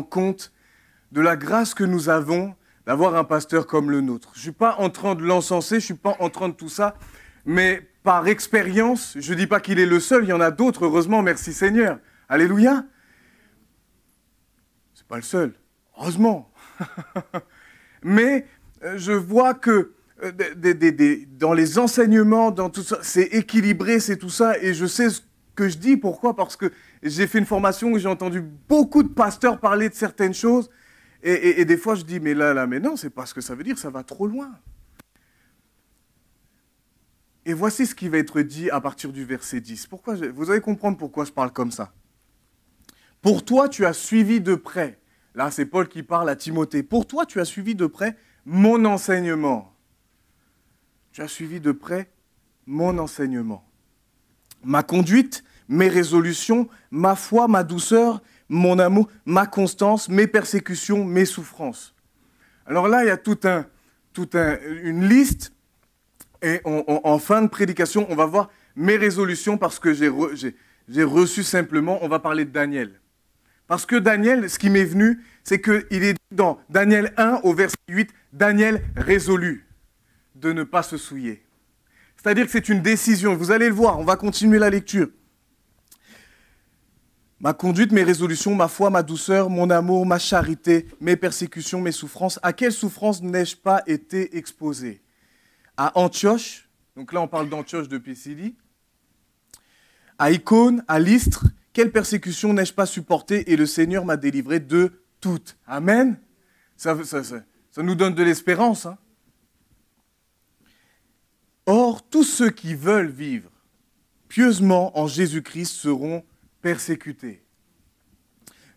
compte de la grâce que nous avons d'avoir un pasteur comme le nôtre? Je ne suis pas en train de l'encenser, je ne suis pas en train de tout ça, mais par expérience, je ne dis pas qu'il est le seul, il y en a d'autres, heureusement, merci Seigneur. Alléluia. Ce n'est pas le seul, heureusement. Mais je vois que dans les enseignements, dans tout ça, c'est équilibré, c'est tout ça, et je sais ce que je dis. Pourquoi? Parce que j'ai fait une formation où j'ai entendu beaucoup de pasteurs parler de certaines choses, et des fois je dis, mais mais non, c'est pas ce que ça veut dire, ça va trop loin. Et voici ce qui va être dit à partir du verset 10. Vous allez comprendre pourquoi je parle comme ça. Pour toi, tu as suivi de près, là c'est Paul qui parle à Timothée, pour toi, tu as suivi de près mon enseignement. Tu as suivi de près mon enseignement. Ma conduite, mes résolutions, ma foi, ma douceur, mon amour, ma constance, mes persécutions, mes souffrances. Alors là, il y a une liste. Et en fin de prédication, on va voir mes résolutions parce que j'ai reçu simplement, on va parler de Daniel. Parce que Daniel, ce qui m'est venu, c'est qu'il est dans Daniel 1 au verset 8, Daniel résolu de ne pas se souiller. C'est-à-dire que c'est une décision. Vous allez le voir, on va continuer la lecture. Ma conduite, mes résolutions, ma foi, ma douceur, mon amour, ma charité, mes persécutions, mes souffrances. À quelles souffrances n'ai-je pas été exposé? À Antioche, donc là on parle d'Antioche de Pisidie, à Icône, à Lystre, quelle persécution n'ai-je pas supportée et le Seigneur m'a délivré de toutes. Amen. Ça nous donne de l'espérance. Hein. Or, tous ceux qui veulent vivre pieusement en Jésus-Christ seront persécutés.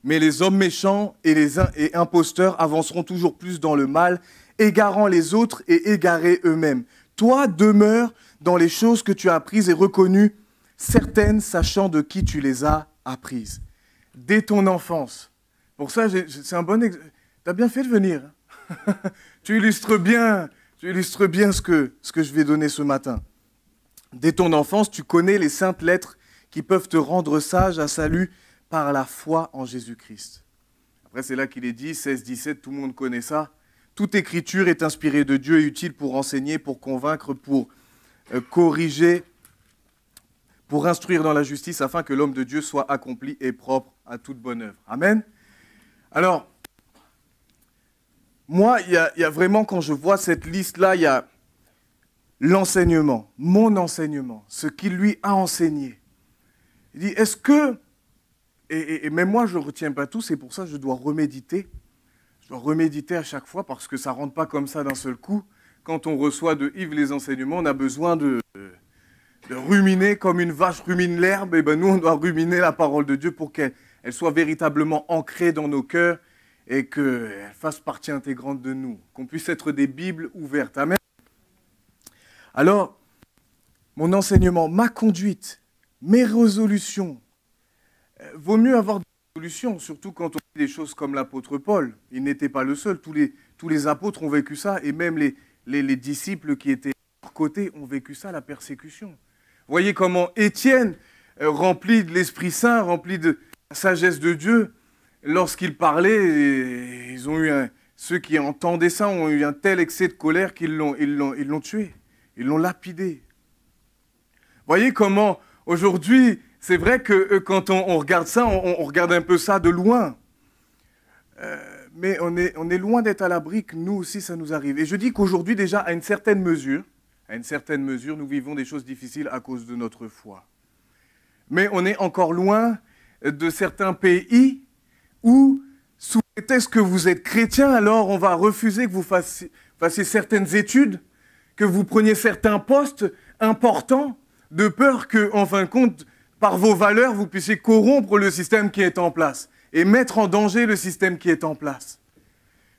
Mais les hommes méchants et imposteurs avanceront toujours plus dans le mal, égarant les autres et égarés eux-mêmes. Toi, demeure dans les choses que tu as apprises et reconnues, certaines sachant de qui tu les as apprises. Dès ton enfance. Pour ça, c'est un bon exemple. Tu as bien fait de venir. Tu illustres bien ce que je vais donner ce matin. Dès ton enfance, tu connais les saintes lettres qui peuvent te rendre sage à salut par la foi en Jésus-Christ. Après, c'est là qu'il est dit, 16-17, tout le monde connaît ça. Toute écriture est inspirée de Dieu et utile pour enseigner, pour convaincre, pour corriger, pour instruire dans la justice, afin que l'homme de Dieu soit accompli et propre à toute bonne œuvre. Amen. Alors, moi, il y a vraiment, quand je vois cette liste-là, il y a l'enseignement, mon enseignement, ce qu'il lui a enseigné. Il dit, est-ce que, et même moi, je ne retiens pas tout, c'est pour ça que je dois reméditer. Je dois reméditer à chaque fois parce que ça ne rentre pas comme ça d'un seul coup. Quand on reçoit de Yves les enseignements, on a besoin de ruminer comme une vache rumine l'herbe. Et ben nous, on doit ruminer la parole de Dieu pour qu'elle soit véritablement ancrée dans nos cœurs et qu'elle fasse partie intégrante de nous. Qu'on puisse être des Bibles ouvertes. Amen. Alors, mon enseignement, ma conduite, mes résolutions, vaut mieux avoir des résolutions, surtout quand on dit des choses comme l'apôtre Paul. Il n'était pas le seul, tous les apôtres ont vécu ça, et même les disciples qui étaient de leur côté ont vécu ça, la persécution. Voyez comment Étienne, rempli de l'Esprit Saint, rempli de la sagesse de Dieu, lorsqu'il parlait, ils ont eu ceux qui entendaient ça ont eu un tel excès de colère qu'ils l'ont tué, ils l'ont lapidé. Voyez comment, aujourd'hui, c'est vrai que quand on regarde ça, on regarde un peu ça de loin. Mais on est loin d'être à l'abri que nous aussi, ça nous arrive. Et je dis qu'aujourd'hui, déjà, à une certaine mesure, nous vivons des choses difficiles à cause de notre foi. Mais on est encore loin de certains pays où, sous prétexte que vous êtes chrétien, alors on va refuser que vous fassiez certaines études, que vous preniez certains postes importants, de peur que, en fin de compte, par vos valeurs, vous puissiez corrompre le système qui est en place et mettre en danger le système qui est en place.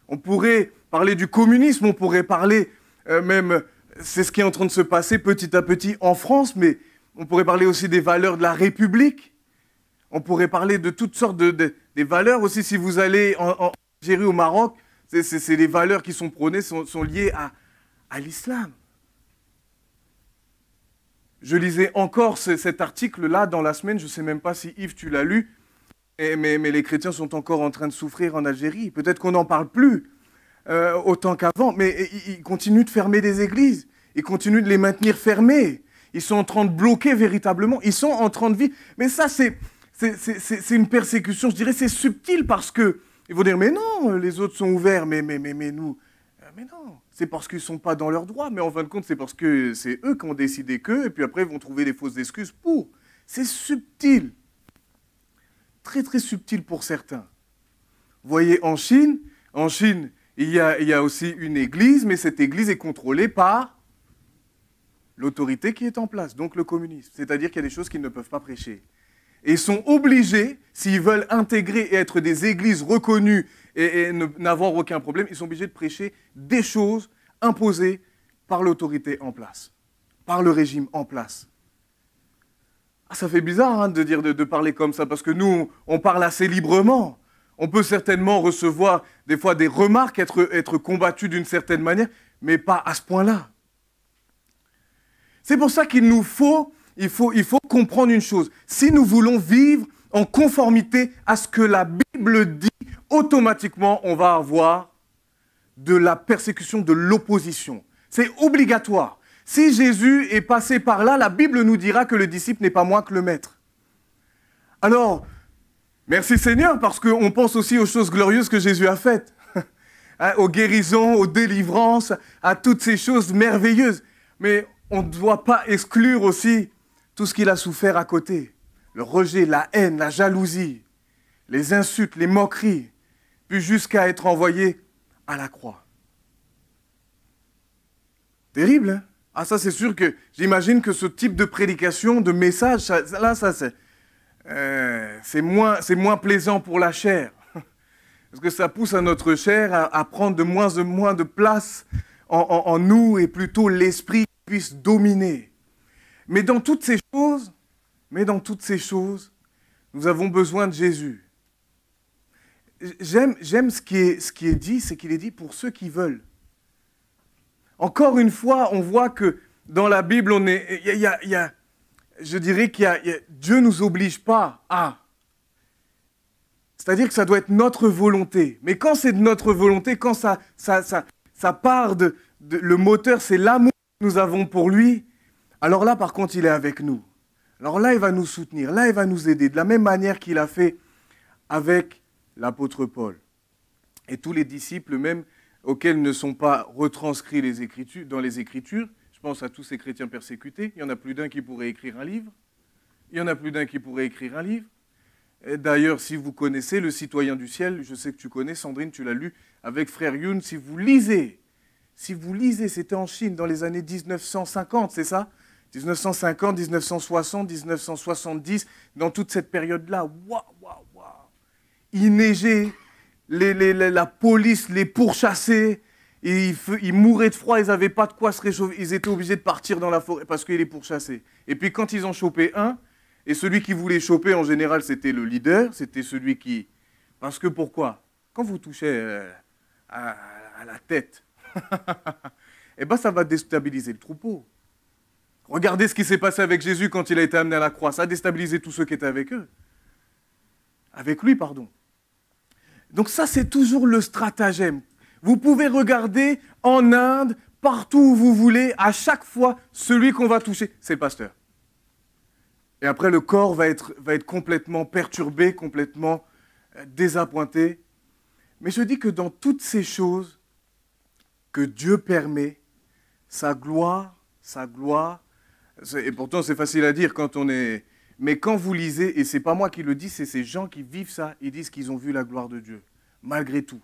On pourrait parler du communisme, on pourrait parler même, c'est ce qui est en train de se passer petit à petit en France, mais on pourrait parler aussi des valeurs de la République. On pourrait parler de toutes sortes des valeurs aussi. Si vous allez en Algérie, au Maroc, c'est les valeurs qui sont prônées, sont liées à l'islam. Je lisais encore cet article-là dans la semaine, je ne sais même pas si Yves, tu l'as lu, mais les chrétiens sont encore en train de souffrir en Algérie. Peut-être qu'on n'en parle plus autant qu'avant, mais ils continuent de fermer des églises, ils continuent de les maintenir fermées. Ils sont en train de bloquer véritablement, ils sont en train de vivre. Mais ça, c'est une persécution, je dirais, c'est subtil parce que ils vont dire, mais non, les autres sont ouverts, mais nous, mais non, c'est parce qu'ils ne sont pas dans leurs droits, mais en fin de compte, c'est parce que c'est eux qui ont décidé qu'eux, et puis après, ils vont trouver des fausses excuses pour. C'est subtil. Très, très subtil pour certains. Vous voyez, en Chine, il y a aussi une église, mais cette église est contrôlée par l'autorité qui est en place, donc le communisme. C'est-à-dire qu'il y a des choses qu'ils ne peuvent pas prêcher. Et ils sont obligés, s'ils veulent intégrer et être des églises reconnues et n'avoir aucun problème, ils sont obligés de prêcher des choses imposées par l'autorité en place, par le régime en place. Ah, ça fait bizarre hein, de parler comme ça, parce que nous, on parle assez librement. On peut certainement recevoir des fois des remarques, être combattu d'une certaine manière, mais pas à ce point-là. C'est pour ça qu'il faut comprendre une chose. Si nous voulons vivre en conformité à ce que la Bible dit, automatiquement, on va avoir de la persécution, de l'opposition. C'est obligatoire. Si Jésus est passé par là, la Bible nous dira que le disciple n'est pas moins que le maître. Alors, merci Seigneur, parce qu'on pense aussi aux choses glorieuses que Jésus a faites, aux guérisons, aux délivrances, à toutes ces choses merveilleuses. Mais on ne doit pas exclure aussi tout ce qu'il a souffert à côté. Le rejet, la haine, la jalousie, les insultes, les moqueries, puis jusqu'à être envoyé à la croix. Terrible, hein? Ah, ça, c'est sûr que j'imagine que ce type de prédication, de message, c'est moins plaisant pour la chair. Parce que ça pousse à notre chair à prendre de moins en moins de place en nous et plutôt l'esprit puisse dominer. Mais dans toutes ces choses, nous avons besoin de Jésus. J'aime ce qui est dit, c'est qu'il est dit pour ceux qui veulent. Encore une fois, on voit que dans la Bible, je dirais Dieu ne nous oblige pas à. C'est-à-dire que ça doit être notre volonté. Mais quand c'est de notre volonté, quand ça part le moteur, c'est l'amour que nous avons pour lui, alors là, par contre, il est avec nous. Alors là, il va nous soutenir, là, il va nous aider, de la même manière qu'il a fait avec l'apôtre Paul. Et tous les disciples, même auxquels ne sont pas retranscrits dans les Écritures, je pense à tous ces chrétiens persécutés, il y en a plus d'un qui pourrait écrire un livre. D'ailleurs, si vous connaissez Le Citoyen du ciel, je sais que tu connais, Sandrine, tu l'as lu, avec Frère Youn, si vous lisez, c'était en Chine dans les années 1950, c'est ça ? 1950, 1960, 1970, dans toute cette période-là, il neigeait, la police les pourchassait, et ils mouraient de froid, ils n'avaient pas de quoi se réchauffer, ils étaient obligés de partir dans la forêt parce qu'ils les pourchassaient. Et puis quand ils en chopaient un, et celui qui voulait choper, en général, c'était le leader, c'était celui qui... Parce que pourquoi ? Quand vous touchez à la tête, eh ben ça va déstabiliser le troupeau. Regardez ce qui s'est passé avec Jésus quand il a été amené à la croix. Ça a déstabilisé tous ceux qui étaient avec eux. Avec lui, pardon. Donc ça, c'est toujours le stratagème. Vous pouvez regarder en Inde, partout où vous voulez, à chaque fois, celui qu'on va toucher, c'est le pasteur. Et après, le corps va être complètement perturbé, complètement désappointé. Mais je dis que dans toutes ces choses que Dieu permet, sa gloire, et pourtant c'est facile à dire quand on est... Mais quand vous lisez, et c'est pas moi qui le dis, c'est ces gens qui vivent ça, ils disent qu'ils ont vu la gloire de Dieu, malgré tout.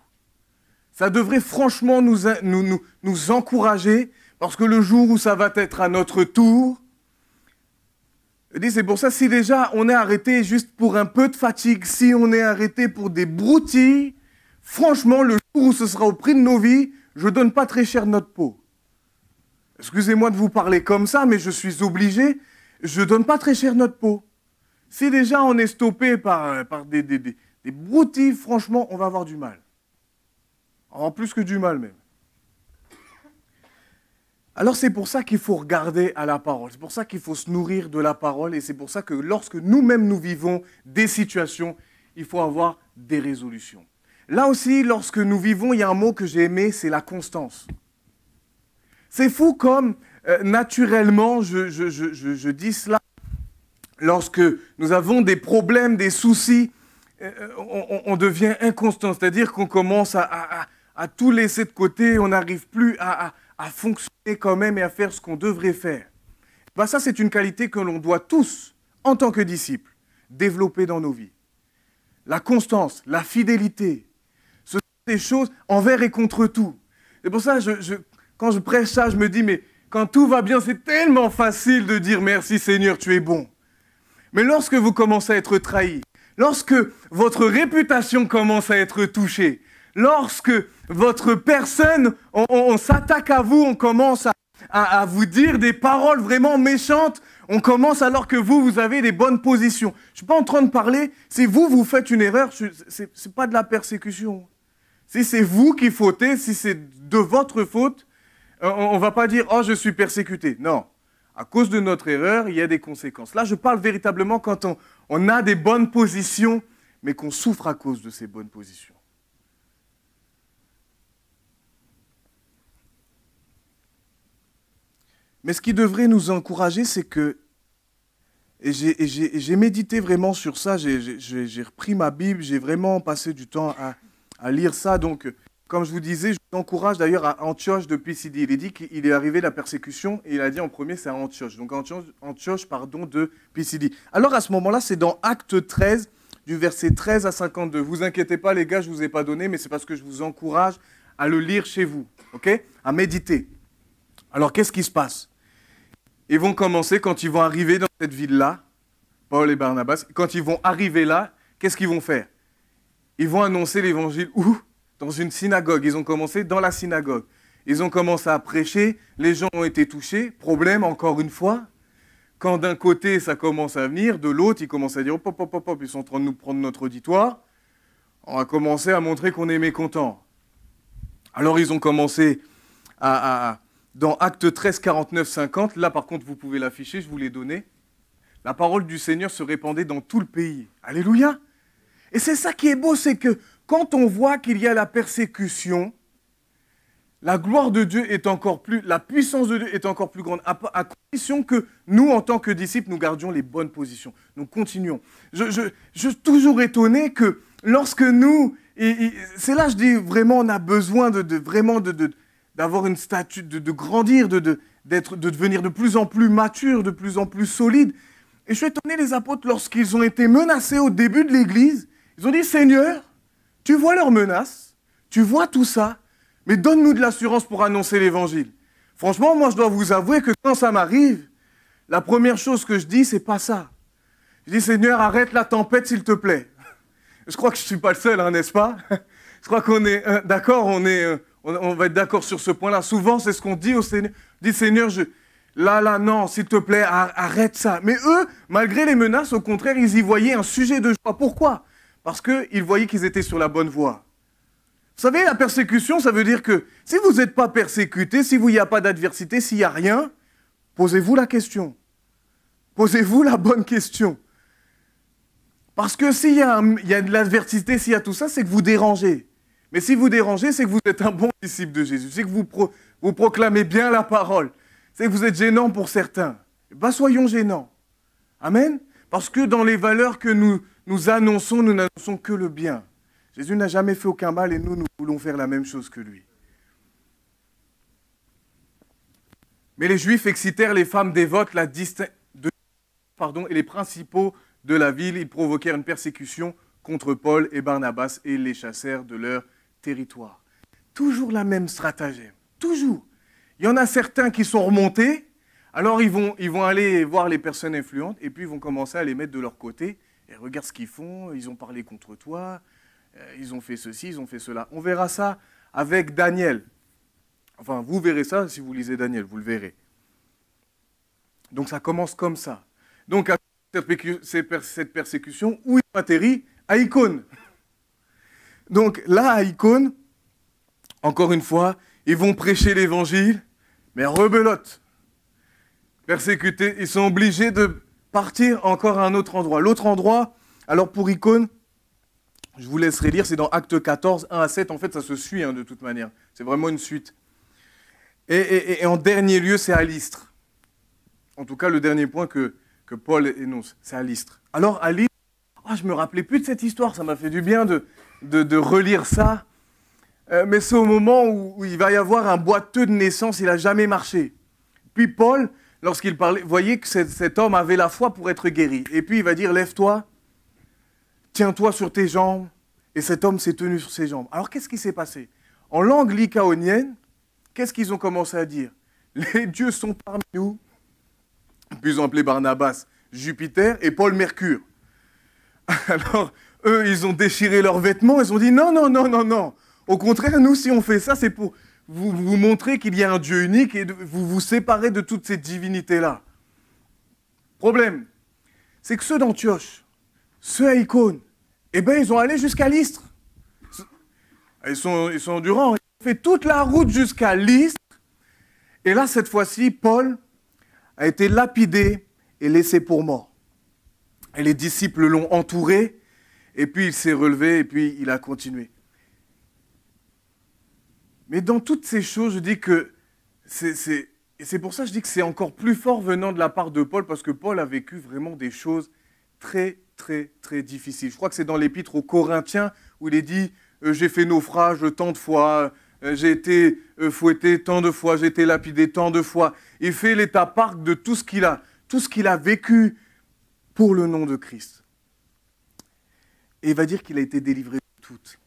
Ça devrait franchement nous encourager, parce que le jour où ça va être à notre tour, c'est pour ça, si déjà on est arrêté juste pour un peu de fatigue, si on est arrêté pour des broutilles, franchement, le jour où ce sera au prix de nos vies, je ne donne pas très cher notre peau. Excusez-moi de vous parler comme ça, mais je suis obligé, je ne donne pas très cher notre peau. Si déjà on est stoppé par des broutilles, franchement, on va avoir du mal. En plus que du mal même. Alors c'est pour ça qu'il faut regarder à la parole, c'est pour ça qu'il faut se nourrir de la parole, et c'est pour ça que lorsque nous-mêmes nous vivons des situations, il faut avoir des résolutions. Là aussi, lorsque nous vivons, il y a un mot que j'ai aimé, c'est la constance. C'est fou comme naturellement, je dis cela, lorsque nous avons des problèmes, des soucis, on devient inconstant, c'est-à-dire qu'on commence à tout laisser de côté, on n'arrive plus à fonctionner quand même et à faire ce qu'on devrait faire. Ben ça, c'est une qualité que l'on doit tous, en tant que disciples, développer dans nos vies. La constance, la fidélité, ce sont des choses envers et contre tout. C'est pour ça, quand je prêche ça, je me dis, mais quand tout va bien, c'est tellement facile de dire « Merci Seigneur, tu es bon ». Mais lorsque vous commencez à être trahi, lorsque votre réputation commence à être touchée, lorsque votre personne, on s'attaque à vous, on commence à vous dire des paroles vraiment méchantes, on commence alors que vous avez des bonnes positions. Je ne suis pas en train de parler, si vous faites une erreur, ce n'est pas de la persécution. Si c'est vous qui fautez, si c'est de votre faute, on ne va pas dire « Oh, je suis persécuté ». Non, à cause de notre erreur, il y a des conséquences. Là, je parle véritablement quand on a des bonnes positions, mais qu'on souffre à cause de ces bonnes positions. Mais ce qui devrait nous encourager, c'est que, et j'ai médité vraiment sur ça, j'ai repris ma Bible, j'ai vraiment passé du temps à lire ça. Donc, comme je vous disais, je vous encourage d'ailleurs à Antioche de Pisidie. Il dit qu'il est arrivé la persécution, et il a dit en premier, c'est à Antioche. Donc, Antioche de Pisidie. Alors, à ce moment-là, c'est dans Acte 13, du verset 13 à 52. Vous inquiétez pas, les gars, je ne vous ai pas donné, mais c'est parce que je vous encourage à le lire chez vous, ok? À méditer. Alors, qu'est-ce qui se passe? Ils vont commencer, quand ils vont arriver dans cette ville-là, Paul et Barnabas, quand ils vont arriver là, qu'est-ce qu'ils vont faire? Ils vont annoncer l'évangile où? Dans une synagogue. Ils ont commencé dans la synagogue. Ils ont commencé à prêcher, les gens ont été touchés. Problème, encore une fois, quand d'un côté ça commence à venir, de l'autre, ils commencent à dire hop, hop, hop, hop, ils sont en train de nous prendre notre auditoire. On va commencer à montrer qu'on est mécontents. Alors ils ont commencé dans Acte 13, 49, 50, là par contre vous pouvez l'afficher, je vous l'ai donné. La parole du Seigneur se répandait dans tout le pays. Alléluia! Et c'est ça qui est beau, c'est que quand on voit qu'il y a la persécution, la gloire de Dieu est encore plus, la puissance de Dieu est encore plus grande, à condition que nous, en tant que disciples, nous gardions les bonnes positions. Nous continuons. Je suis toujours étonné que lorsque nous, c'est là je dis vraiment, on a besoin d'avoir une statue, de grandir, de devenir de plus en plus mature, de plus en plus solide. Et je suis étonné, les apôtres, lorsqu'ils ont été menacés au début de l'Église, ils ont dit, Seigneur, tu vois leurs menaces, tu vois tout ça, mais donne-nous de l'assurance pour annoncer l'Évangile. Franchement, moi, je dois vous avouer que quand ça m'arrive, la première chose que je dis, c'est pas ça. Je dis, Seigneur, arrête la tempête, s'il te plaît. Je crois que je ne suis pas le seul, hein, n'est-ce pas? Je crois qu'on est d'accord, on va être d'accord sur ce point-là. Souvent, c'est ce qu'on dit au Seigneur. On dit, Seigneur, là, non, s'il te plaît, arrête ça. Mais eux, malgré les menaces, au contraire, ils y voyaient un sujet de joie. Pourquoi? Parce qu'ils voyaient qu'ils étaient sur la bonne voie. Vous savez, la persécution, ça veut dire que si vous n'êtes pas persécuté, si il n'y a pas d'adversité, s'il n'y a rien, posez-vous la question. Posez-vous la bonne question. Parce que s'il y a de l'adversité, s'il y a tout ça, c'est que vous dérangez. Mais si vous dérangez, c'est que vous êtes un bon disciple de Jésus. C'est que vous proclamez bien la parole. C'est que vous êtes gênant pour certains. Ben, soyons gênants. Amen. Parce que dans les valeurs que nous annonçons, nous n'annonçons que le bien. Jésus n'a jamais fait aucun mal et nous voulons faire la même chose que lui. Mais les Juifs excitèrent les femmes dévotes, et les principaux de la ville. Ils provoquèrent une persécution contre Paul et Barnabas et les chassèrent de leur territoire. Toujours la même stratagème. Toujours. Il y en a certains qui sont remontés. Alors ils vont aller voir les personnes influentes et puis ils vont commencer à les mettre de leur côté. Et regarde ce qu'ils font, ils ont parlé contre toi, ils ont fait ceci, ils ont fait cela. On verra ça avec Daniel. Enfin, vous verrez ça si vous lisez Daniel, vous le verrez. Donc ça commence comme ça. Donc cette persécution, où ils ont atterri? À Icône. Donc là, à Icône, encore une fois, ils vont prêcher l'évangile, mais rebelote. Persécutés, ils sont obligés de partir encore à un autre endroit. L'autre endroit, alors pour Icône, je vous laisserai lire, c'est dans Actes 14, 1 à 7. En fait, ça se suit de toute manière. C'est vraiment une suite. Et en dernier lieu, c'est à Lystre. En tout cas, le dernier point que Paul énonce, c'est à Lystre. Alors, à Lystre, je ne me rappelais plus de cette histoire. Ça m'a fait du bien de relire ça. Mais c'est au moment où il va y avoir un boiteux de naissance. Il n'a jamais marché. Puis Paul, lorsqu'il parlait, voyez que cet homme avait la foi pour être guéri. Et puis il va dire, lève-toi, tiens-toi sur tes jambes. Et cet homme s'est tenu sur ses jambes. Alors qu'est-ce qui s'est passé? En langue lycaonienne, qu'est-ce qu'ils ont commencé à dire? Les dieux sont parmi nous. Puis ils ont appelé Barnabas Jupiter et Paul Mercure. Alors, eux, ils ont déchiré leurs vêtements, ils ont dit non, non, non, non, non. Au contraire, nous, si on fait ça, c'est pour vous montrer qu'il y a un Dieu unique et vous vous séparer de toutes ces divinités-là. Problème, c'est que ceux d'Antioche, ceux à Icône, eh bien, ils ont allé jusqu'à Lystre. Ils sont endurants. Ils ont fait toute la route jusqu'à Lystre. Et là, cette fois-ci, Paul a été lapidé et laissé pour mort. Et les disciples l'ont entouré, et puis il s'est relevé, et puis il a continué. Mais dans toutes ces choses, je dis que et c'est pour ça que je dis que c'est encore plus fort venant de la part de Paul, parce que Paul a vécu vraiment des choses très, très, très difficiles. Je crois que c'est dans l'épître aux Corinthiens où il est dit « J'ai fait naufrage tant de fois, j'ai été fouetté tant de fois, j'ai été lapidé tant de fois. » Il fait l'état part de tout ce qu'il a vécu pour le nom de Christ. Et il va dire qu'il a été délivré de toutes.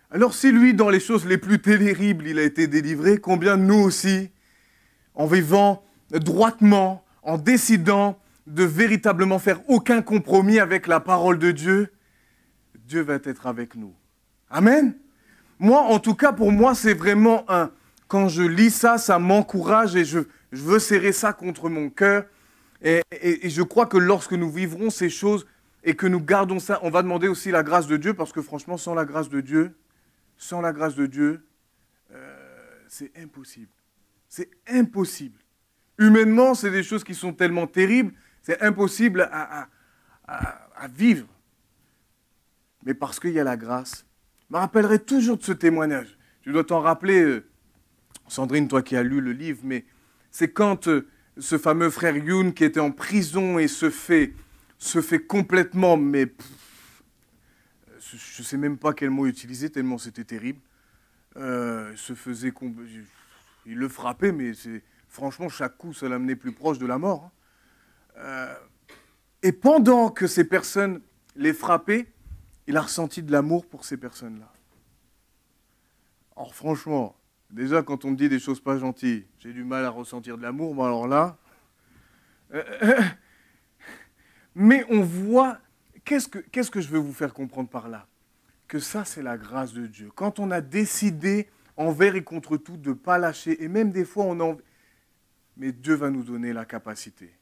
Alors si lui, dans les choses les plus terribles, il a été délivré, combien nous aussi, en vivant droitement, en décidant de véritablement faire aucun compromis avec la parole de Dieu, Dieu va être avec nous. Amen. Moi, en tout cas, pour moi, c'est vraiment quand je lis ça, ça m'encourage et je veux serrer ça contre mon cœur. Et je crois que lorsque nous vivrons ces choses et que nous gardons ça, on va demander aussi la grâce de Dieu, parce que franchement, sans la grâce de Dieu, c'est impossible. C'est impossible. Humainement, c'est des choses qui sont tellement terribles, c'est impossible à vivre. Mais parce qu'il y a la grâce, je me rappellerai toujours de ce témoignage. Tu dois t'en rappeler, Sandrine, toi qui as lu le livre, mais c'est quand ce fameux frère Youn qui était en prison et se fait complètement, mais je ne sais même pas quel mot utiliser, tellement c'était terrible. Il le frappait, mais franchement, chaque coup, ça l'amenait plus proche de la mort. Et pendant que ces personnes les frappaient, il a ressenti de l'amour pour ces personnes-là. Alors franchement, déjà quand on me dit des choses pas gentilles, j'ai du mal à ressentir de l'amour, mais alors là... Mais on voit... Qu'est-ce que je veux vous faire comprendre par là? Que ça, c'est la grâce de Dieu. Quand on a décidé, envers et contre tout, de ne pas lâcher, et même des fois, mais Dieu va nous donner la capacité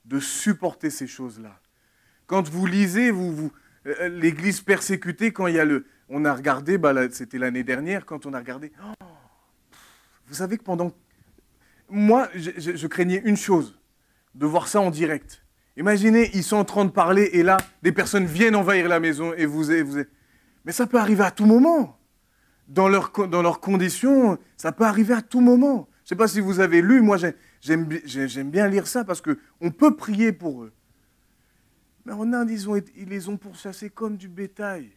de supporter ces choses-là. Quand vous lisez, l'Église persécutée, quand il y a on a regardé, c'était l'année dernière, quand on a regardé, vous savez que moi, je craignais une chose, de voir ça en direct. Imaginez, ils sont en train de parler et là, des personnes viennent envahir la maison et vous êtes... Mais ça peut arriver à tout moment. Dans leurs conditions, ça peut arriver à tout moment. Je ne sais pas si vous avez lu, moi j'aime bien lire ça parce qu'on peut prier pour eux. Mais en Inde, ils les ont pourchassés comme du bétail.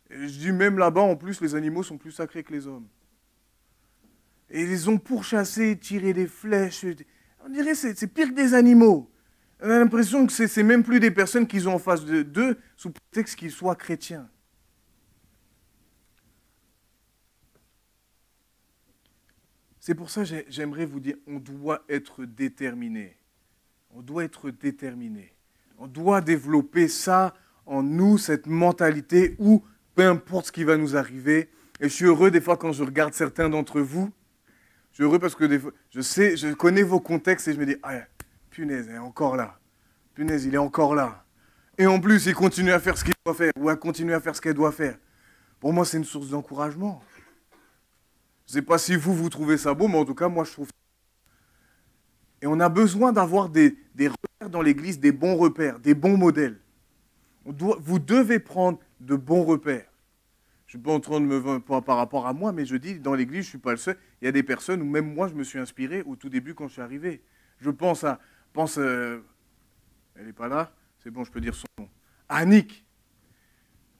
Et je dis même là-bas, en plus, les animaux sont plus sacrés que les hommes. Et ils les ont pourchassés, tiré des flèches. On dirait que c'est pire que des animaux. On a l'impression que c'est même plus des personnes qu'ils ont en face d'eux, sous prétexte qu'ils soient chrétiens. C'est pour ça que j'aimerais vous dire, on doit être déterminé. On doit être déterminé. On doit développer ça en nous, cette mentalité où peu importe ce qui va nous arriver. Et je suis heureux des fois quand je regarde certains d'entre vous. Je suis heureux parce que des fois, je connais vos contextes et je me dis, ah, punaise, il est encore là. Punaise, il est encore là. Et en plus, il continue à faire ce qu'il doit faire ou à continuer à faire ce qu'elle doit faire. Pour moi, c'est une source d'encouragement. Je ne sais pas si vous trouvez ça beau, mais en tout cas, moi, je trouve ça. Et on a besoin d'avoir des repères dans l'Église, des bons repères, des bons modèles. Vous devez prendre de bons repères. Je ne suis pas en train de me vendre par rapport à moi, mais je dis, dans l'Église, je ne suis pas le seul. Il y a des personnes où même moi, je me suis inspiré au tout début quand je suis arrivé. Je pense à... elle n'est pas là, c'est bon, je peux dire son nom. Annick.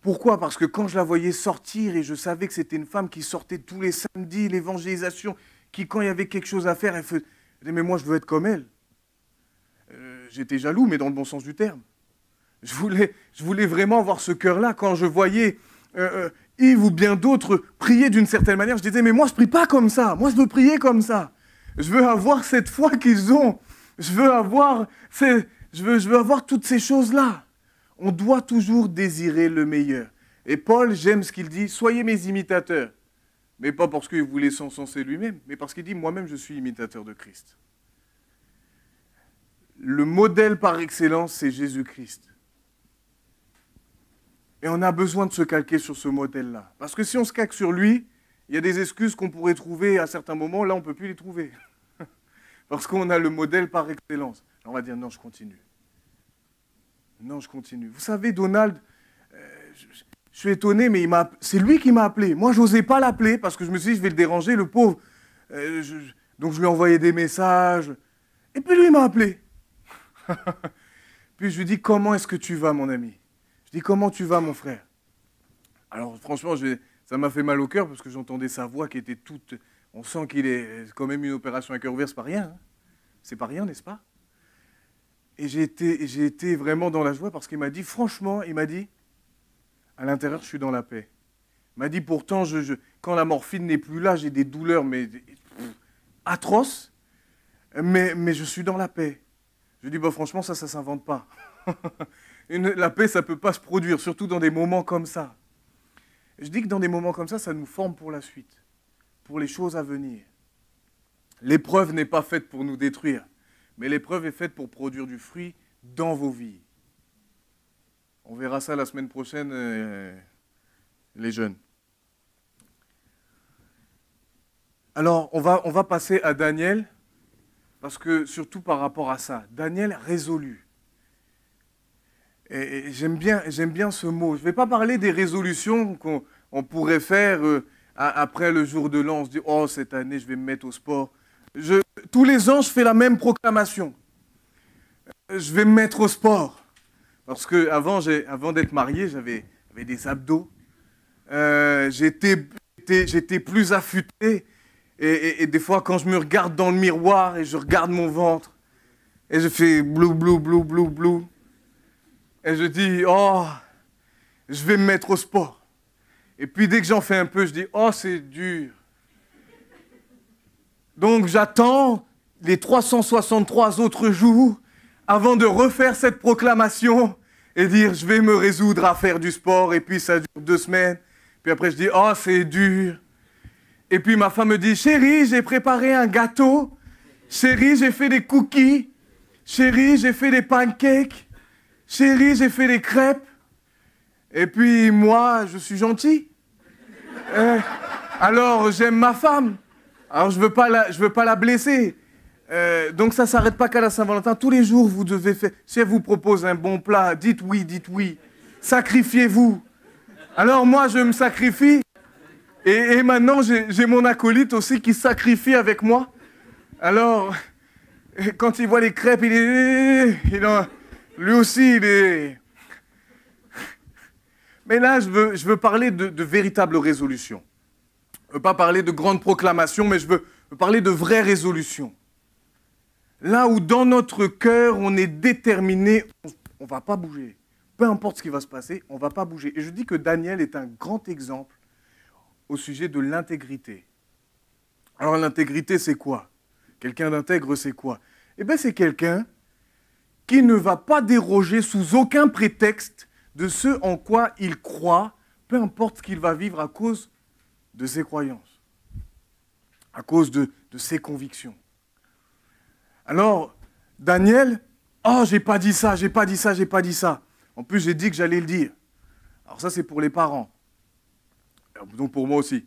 Pourquoi? Parce que quand je la voyais sortir et je savais que c'était une femme qui sortait tous les samedis, l'évangélisation, qui quand il y avait quelque chose à faire, elle faisait... Mais moi, je veux être comme elle. J'étais jaloux, mais dans le bon sens du terme. Je voulais vraiment avoir ce cœur-là. Quand je voyais Yves ou bien d'autres prier d'une certaine manière, je disais, mais moi, je ne prie pas comme ça. Moi, je veux prier comme ça. Je veux avoir cette foi qu'ils ont. Je veux avoir toutes ces choses-là. On doit toujours désirer le meilleur. Et Paul, j'aime ce qu'il dit, soyez mes imitateurs. Mais pas parce qu'il voulait s'encenser lui-même, mais parce qu'il dit, moi-même, je suis imitateur de Christ. Le modèle par excellence, c'est Jésus-Christ. Et on a besoin de se calquer sur ce modèle-là. Parce que si on se calque sur lui, il y a des excuses qu'on pourrait trouver à certains moments, là, on ne peut plus les trouver. Parce qu'on a le modèle par excellence. On va dire, non, je continue. Non, je continue. Vous savez, Donald, je suis étonné, mais c'est lui qui m'a appelé. Moi, je n'osais pas l'appeler parce que je me suis dit, je vais le déranger, le pauvre. Donc, je lui ai envoyé des messages. Et puis, lui, il m'a appelé. Puis, je lui dis, comment est-ce que tu vas, mon ami? Je dis, comment tu vas, mon frère? Alors, franchement, ça m'a fait mal au cœur parce que j'entendais sa voix qui était toute... On sent qu'il est quand même une opération à cœur ouvert, c'est pas rien. Hein. C'est pas rien, n'est-ce pas? Et j'ai été vraiment dans la joie parce qu'il m'a dit, franchement, il m'a dit, à l'intérieur, je suis dans la paix. Il m'a dit, pourtant, quand la morphine n'est plus là, j'ai des douleurs atroces, mais je suis dans la paix. Je lui dis, bah, franchement, ça ne s'invente pas. La paix, ça ne peut pas se produire, surtout dans des moments comme ça. Je dis que dans des moments comme ça nous forme pour la suite, pour les choses à venir. L'épreuve n'est pas faite pour nous détruire, mais l'épreuve est faite pour produire du fruit dans vos vies. On verra ça la semaine prochaine, les jeunes. Alors, on va passer à Daniel, parce que surtout par rapport à ça, Daniel résolu. Et j'aime bien ce mot. Je ne vais pas parler des résolutions qu'on pourrait faire après le jour de l'an. On se dit, oh, cette année, je vais me mettre au sport. Tous les ans, je fais la même proclamation. Je vais me mettre au sport. Parce qu'avant d'être marié, j'avais des abdos. J'étais plus affûté. Et des fois, quand je me regarde dans le miroir et je regarde mon ventre, et je fais blou, blou, blou, blou, blou. Et je dis, oh, je vais me mettre au sport. Et puis dès que j'en fais un peu, je dis, oh, c'est dur. Donc j'attends les 363 autres jours avant de refaire cette proclamation et dire, je vais me résoudre à faire du sport. Et puis ça dure 2 semaines. Puis après, je dis, oh, c'est dur. Et puis ma femme me dit, chérie, j'ai préparé un gâteau. Chérie, j'ai fait des cookies. Chérie, j'ai fait des pancakes. Chérie, j'ai fait des crêpes. Et puis moi, je suis gentil. Alors, j'aime ma femme. Alors, je veux pas la blesser. Donc ça ne s'arrête pas qu'à la Saint-Valentin. Tous les jours, vous devez faire... Si elle vous propose un bon plat, dites oui, dites oui. Sacrifiez-vous. Alors moi, je me sacrifie. Et maintenant, j'ai mon acolyte aussi qui sacrifie avec moi. Alors, quand il voit les crêpes, lui aussi, il est... Mais là, je veux parler de véritables résolutions. Je ne veux pas parler de grandes proclamations, mais je veux parler de vraies résolutions. Là où dans notre cœur, on est déterminé, on ne va pas bouger. Peu importe ce qui va se passer, on ne va pas bouger. Et je dis que Daniel est un grand exemple au sujet de l'intégrité. Alors l'intégrité, c'est quoi? Quelqu'un d'intègre, c'est quoi? Eh bien, c'est quelqu'un qui ne va pas déroger sous aucun prétexte de ce en quoi il croit, peu importe ce qu'il va vivre à cause de ses croyances, à cause de ses convictions. Alors, Daniel, oh, j'ai pas dit ça, j'ai pas dit ça, j'ai pas dit ça. En plus, j'ai dit que j'allais le dire. Alors ça, c'est pour les parents. Donc pour moi aussi.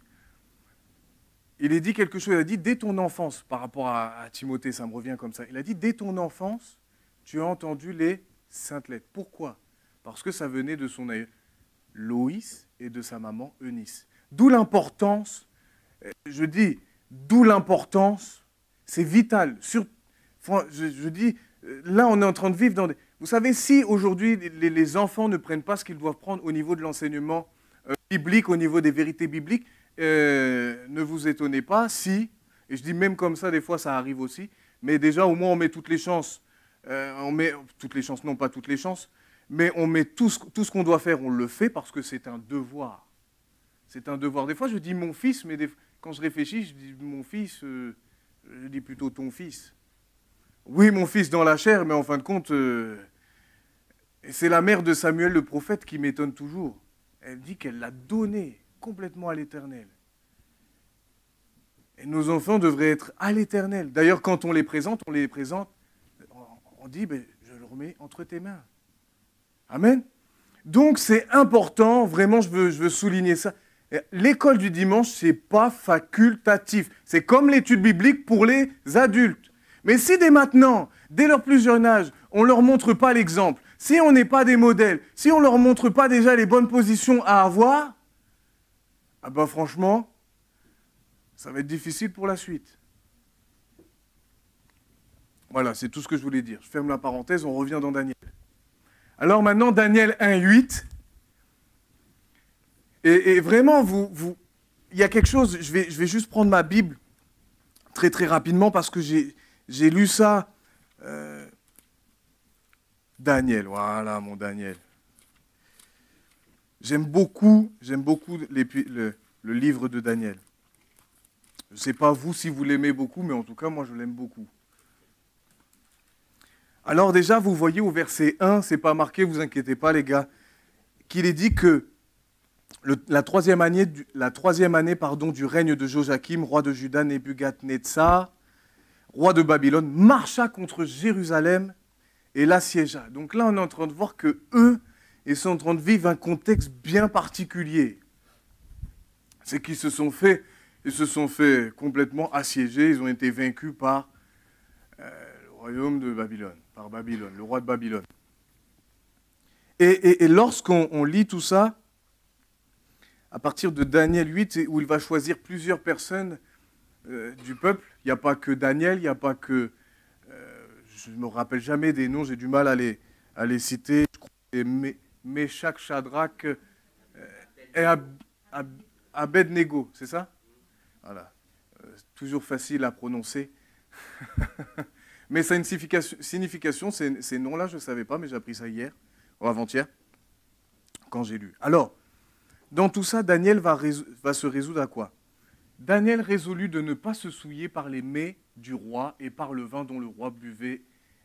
Il a dit quelque chose, il a dit, dès ton enfance, par rapport à Timothée, ça me revient comme ça, il a dit, dès ton enfance, tu as entendu les saintes lettres. Pourquoi? Parce que ça venait de son aïeul Loïs et de sa maman Eunice. D'où l'importance, je dis, d'où l'importance, c'est vital. Je dis, là on est en train de vivre dans des... Vous savez, si aujourd'hui les enfants ne prennent pas ce qu'ils doivent prendre au niveau de l'enseignement biblique, au niveau des vérités bibliques, ne vous étonnez pas si, et je dis même comme ça, des fois ça arrive aussi, mais déjà au moins on met toutes les chances, toutes les chances, non pas toutes les chances, mais on met tout ce qu'on doit faire, on le fait parce que c'est un devoir. C'est un devoir. Des fois je dis mon fils, mais quand je réfléchis, je dis mon fils, je dis plutôt ton fils. Oui, mon fils dans la chair, mais en fin de compte, c'est la mère de Samuel le prophète qui m'étonne toujours. Elle dit qu'elle l'a donné complètement à l'Éternel. Et nos enfants devraient être à l'Éternel. D'ailleurs, quand on les présente, on dit, ben, je le remets entre tes mains. Amen. Donc, c'est important, vraiment, je veux souligner ça. L'école du dimanche, ce n'est pas facultatif. C'est comme l'étude biblique pour les adultes. Mais si dès maintenant, dès leur plus jeune âge, on ne leur montre pas l'exemple, si on n'est pas des modèles, si on ne leur montre pas déjà les bonnes positions à avoir, ah ben franchement, ça va être difficile pour la suite. Voilà, c'est tout ce que je voulais dire. Je ferme la parenthèse, on revient dans Daniel. Alors maintenant, Daniel 1,8. Et vraiment, il y a quelque chose, je vais juste prendre ma Bible très très rapidement parce que j'ai lu ça. Daniel, voilà mon Daniel. J'aime beaucoup le livre de Daniel. Je ne sais pas vous si vous l'aimez beaucoup, mais en tout cas, moi je l'aime beaucoup. Alors déjà, vous voyez au verset 1, c'est pas marqué, vous inquiétez pas les gars, qu'il est dit que la troisième année du règne de Joachim, roi de Juda, Nebuchadnezzar, roi de Babylone, marcha contre Jérusalem et l'assiégea. Donc là, on est en train de voir que eux, ils sont en train de vivre un contexte bien particulier. C'est qu'ils se sont fait complètement assiéger, ils ont été vaincus par le royaume de Babylone, par Babylone, le roi de Babylone. Et lorsqu'on lit tout ça, à partir de Daniel 8, où il va choisir plusieurs personnes du peuple, il n'y a pas que Daniel, il n'y a pas que... je ne me rappelle jamais des noms, j'ai du mal à les citer. Je crois que c'est Meshach, Shadrach et Abednego, c'est ça? Voilà. Toujours facile à prononcer. Mais ça a une signification, ces noms-là, je ne savais pas, mais j'ai appris ça hier, ou avant-hier, quand j'ai lu. Alors, dans tout ça, Daniel va se résoudre à quoi? Daniel résolut de ne pas se souiller par les mets du roi et par le vin dont le roi buvait,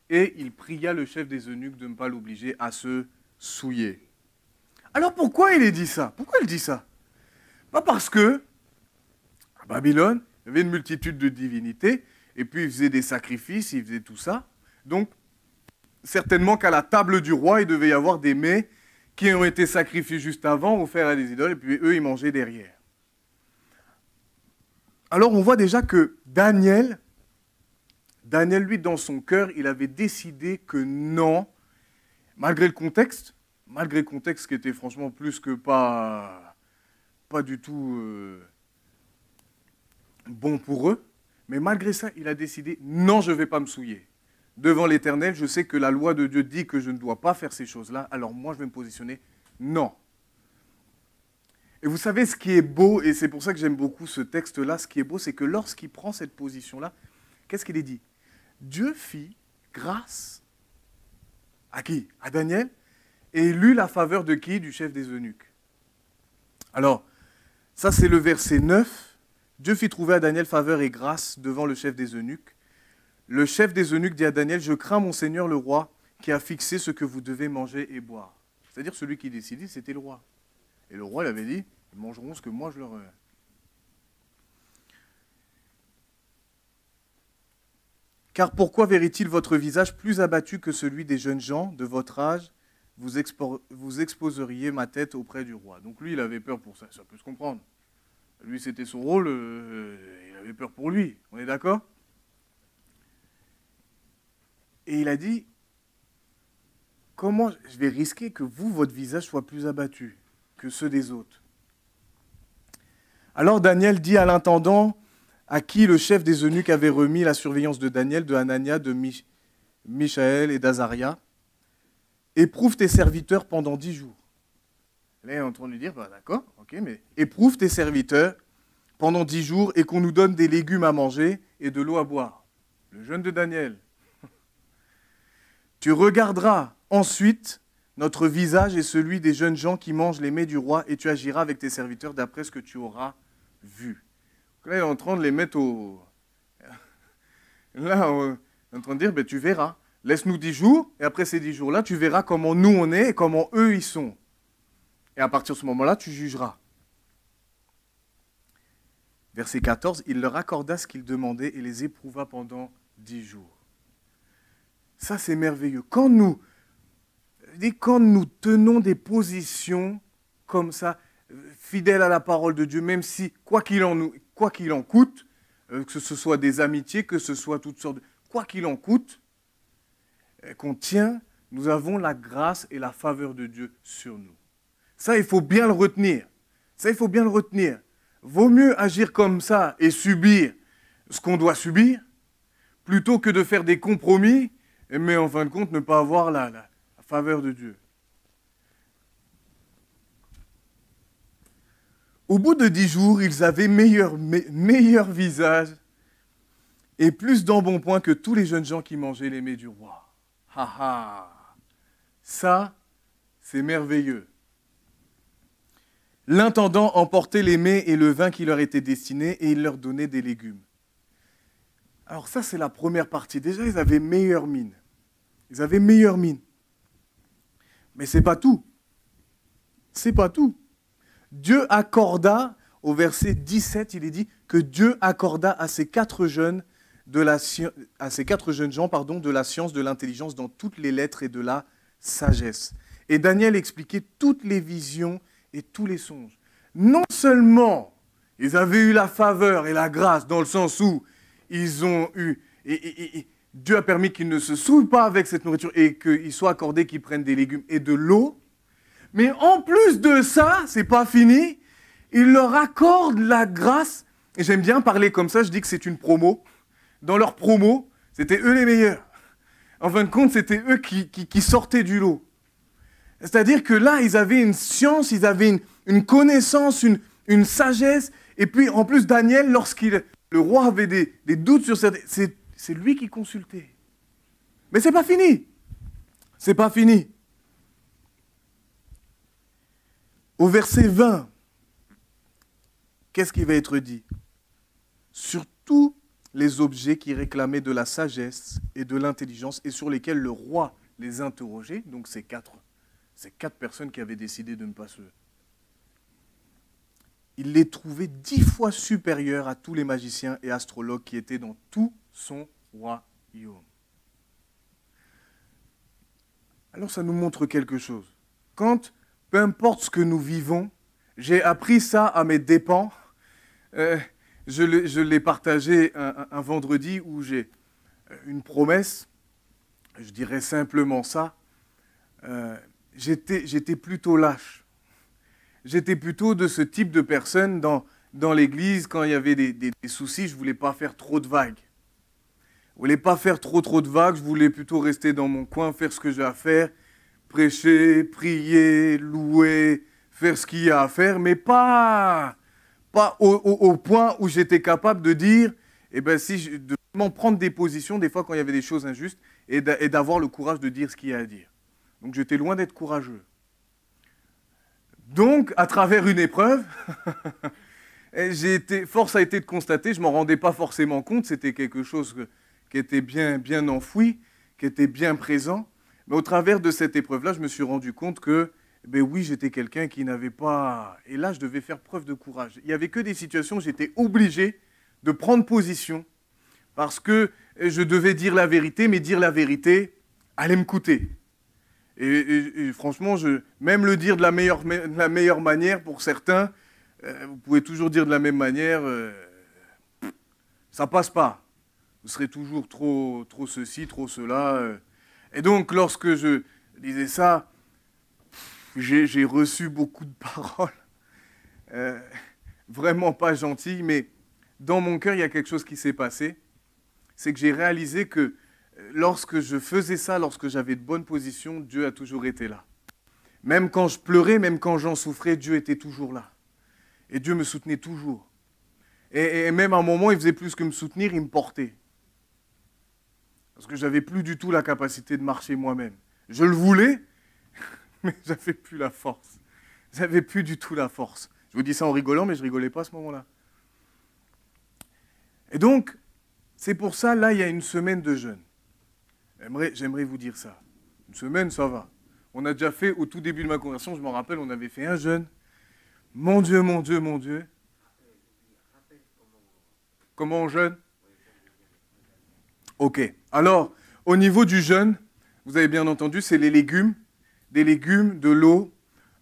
et il pria le chef des eunuques de ne pas l'obliger à se souiller. Alors pourquoi il dit ça? Pourquoi il dit ça? Pas parce que, à Babylone, il y avait une multitude de divinités, et puis il faisait des sacrifices, il faisait tout ça. Donc, certainement qu'à la table du roi, il devait y avoir des mets qui ont été sacrifiés juste avant, offerts à des idoles, et puis eux, ils mangeaient derrière. Alors, on voit déjà que Daniel Daniel, lui, dans son cœur, il avait décidé que non, malgré le contexte qui était franchement plus que pas du tout bon pour eux, mais malgré ça, il a décidé, non, je ne vais pas me souiller. Devant l'Éternel, je sais que la loi de Dieu dit que je ne dois pas faire ces choses-là, alors moi, je vais me positionner, non. Et vous savez, ce qui est beau, et c'est pour ça que j'aime beaucoup ce texte-là, ce qui est beau, c'est que lorsqu'il prend cette position-là, qu'est-ce qu'il est dit? Dieu fit grâce à qui? À Daniel, et il eut la faveur de qui? Du chef des eunuques. Alors, ça c'est le verset 9. Dieu fit trouver à Daniel faveur et grâce devant le chef des eunuques. Le chef des eunuques dit à Daniel, « Je crains mon Seigneur le roi qui a fixé ce que vous devez manger et boire. » C'est-à-dire celui qui décidait, c'était le roi. Et le roi, il avait dit, « Ils mangeront ce que moi je leur... » Car pourquoi verrait-il votre visage plus abattu que celui des jeunes gens de votre âge? Vous exposeriez ma tête auprès du roi. Donc lui, il avait peur pour ça, ça peut se comprendre. Lui, c'était son rôle, il avait peur pour lui. On est d'accord? Et il a dit, comment je vais risquer que vous, votre visage soit plus abattu que ceux des autres? Alors Daniel dit à l'intendant, à qui le chef des eunuques avait remis la surveillance de Daniel, de Hanania, de Michaël et d'Azaria, éprouve tes serviteurs pendant 10 jours. Là, il est en train de lui dire, bah, d'accord, ok, mais éprouve tes serviteurs pendant 10 jours et qu'on nous donne des légumes à manger et de l'eau à boire. Le jeûne de Daniel. Tu regarderas ensuite notre visage et celui des jeunes gens qui mangent les mets du roi et tu agiras avec tes serviteurs d'après ce que tu auras vu. Là, il est en train de les mettre au... Là, on est en train de dire, ben, tu verras. Laisse-nous 10 jours, et après ces 10 jours-là, tu verras comment nous on est et comment eux ils sont. Et à partir de ce moment-là, tu jugeras. Verset 14, il leur accorda ce qu'ils demandaient et les éprouva pendant 10 jours. Ça, c'est merveilleux. Quand nous tenons des positions comme ça, fidèles à la parole de Dieu, même si, quoi qu'il en coûte, que ce soit des amitiés, que ce soit toutes sortes de... Quoi qu'il en coûte, qu'on tient, nous avons la grâce et la faveur de Dieu sur nous. Ça, il faut bien le retenir. Ça, il faut bien le retenir. Vaut mieux agir comme ça et subir ce qu'on doit subir, plutôt que de faire des compromis, mais en fin de compte, ne pas avoir la faveur de Dieu. Au bout de 10 jours, ils avaient meilleur visage et plus d'embonpoint que tous les jeunes gens qui mangeaient les mets du roi. Ha ha! Ça, c'est merveilleux. L'intendant emportait les mets et le vin qui leur étaient destinés et il leur donnait des légumes. Alors ça, c'est la première partie. Déjà, ils avaient meilleure mine. Ils avaient meilleure mine. Mais c'est pas tout. C'est pas tout. Dieu accorda, au verset 17, il est dit que Dieu accorda à ces 4 jeunes gens de la science, de l'intelligence dans toutes les lettres et de la sagesse. Et Daniel expliquait toutes les visions et tous les songes. Non seulement ils avaient eu la faveur et la grâce dans le sens où ils ont eu... Dieu a permis qu'ils ne se souillent pas avec cette nourriture et qu'il soit accordé qu'ils prennent des légumes et de l'eau. Mais en plus de ça, c'est pas fini, il leur accorde la grâce. Et j'aime bien parler comme ça, je dis que c'est une promo. Dans leur promo, c'était eux les meilleurs. En fin de compte, c'était eux qui sortaient du lot. C'est-à-dire que là, ils avaient une science, ils avaient une connaissance, une sagesse. Et puis, en plus, Daniel, le roi avait des doutes sur certaines... C'est lui qui consultait. Mais c'est pas fini. C'est pas fini. Au verset 20, qu'est-ce qui va être dit? Sur tous les objets qui réclamaient de la sagesse et de l'intelligence et sur lesquels le roi les interrogeait, donc ces quatre personnes qui avaient décidé de ne pas se... Il les trouvait 10 fois supérieurs à tous les magiciens et astrologues qui étaient dans tout son royaume. Alors ça nous montre quelque chose. Quand, peu importe ce que nous vivons, j'ai appris ça à mes dépens, je l'ai partagé un vendredi où une promesse, je dirais simplement ça, j'étais plutôt lâche. J'étais plutôt de ce type de personne dans l'église, quand il y avait des soucis, je ne voulais pas faire trop de vagues. Je ne voulais pas faire trop de vagues, je voulais plutôt rester dans mon coin, faire ce que j'ai à faire, prêcher, prier, louer, faire ce qu'il y a à faire, mais pas au point où j'étais capable de dire, de vraiment prendre des positions, des fois quand il y avait des choses injustes, et d'avoir le courage de dire ce qu'il y a à dire. Donc j'étais loin d'être courageux. Donc, à travers une épreuve, force a été de constater, je ne m'en rendais pas forcément compte, c'était quelque chose qui était bien enfoui, qui était bien présent. Mais au travers de cette épreuve-là, je me suis rendu compte que, oui, j'étais quelqu'un qui n'avait pas... Et là, je devais faire preuve de courage. Il n'y avait que des situations où j'étais obligé de prendre position parce que je devais dire la vérité, mais dire la vérité allait me coûter. Et franchement, même le dire de la meilleure manière, pour certains, vous pouvez toujours dire de la même manière, ça passe pas. Vous serez toujours trop ceci, trop cela. Et donc, lorsque je disais ça, j'ai reçu beaucoup de paroles, vraiment pas gentilles, mais dans mon cœur, il y a quelque chose qui s'est passé. C'est que j'ai réalisé que lorsque je faisais ça, lorsque j'avais de bonnes positions, Dieu a toujours été là. Même quand je pleurais, même quand j'en souffrais, Dieu était toujours là. Et Dieu me soutenait toujours. Et même à un moment, il faisait plus que me soutenir, il me portait. Parce que je n'avais plus du tout la capacité de marcher moi-même. Je le voulais, mais je n'avais plus la force. Je n'avais plus du tout la force. Je vous dis ça en rigolant, mais je ne rigolais pas à ce moment-là. Et donc, c'est pour ça, là, il y a une semaine de jeûne. J'aimerais vous dire ça. Une semaine, ça va. On a déjà fait, au tout début de ma conversion, je m'en rappelle, on avait fait un jeûne. Mon Dieu, mon Dieu, mon Dieu. Comment on jeûne? Ok. Alors, au niveau du jeûne, vous avez bien entendu, c'est les légumes, des légumes, de l'eau.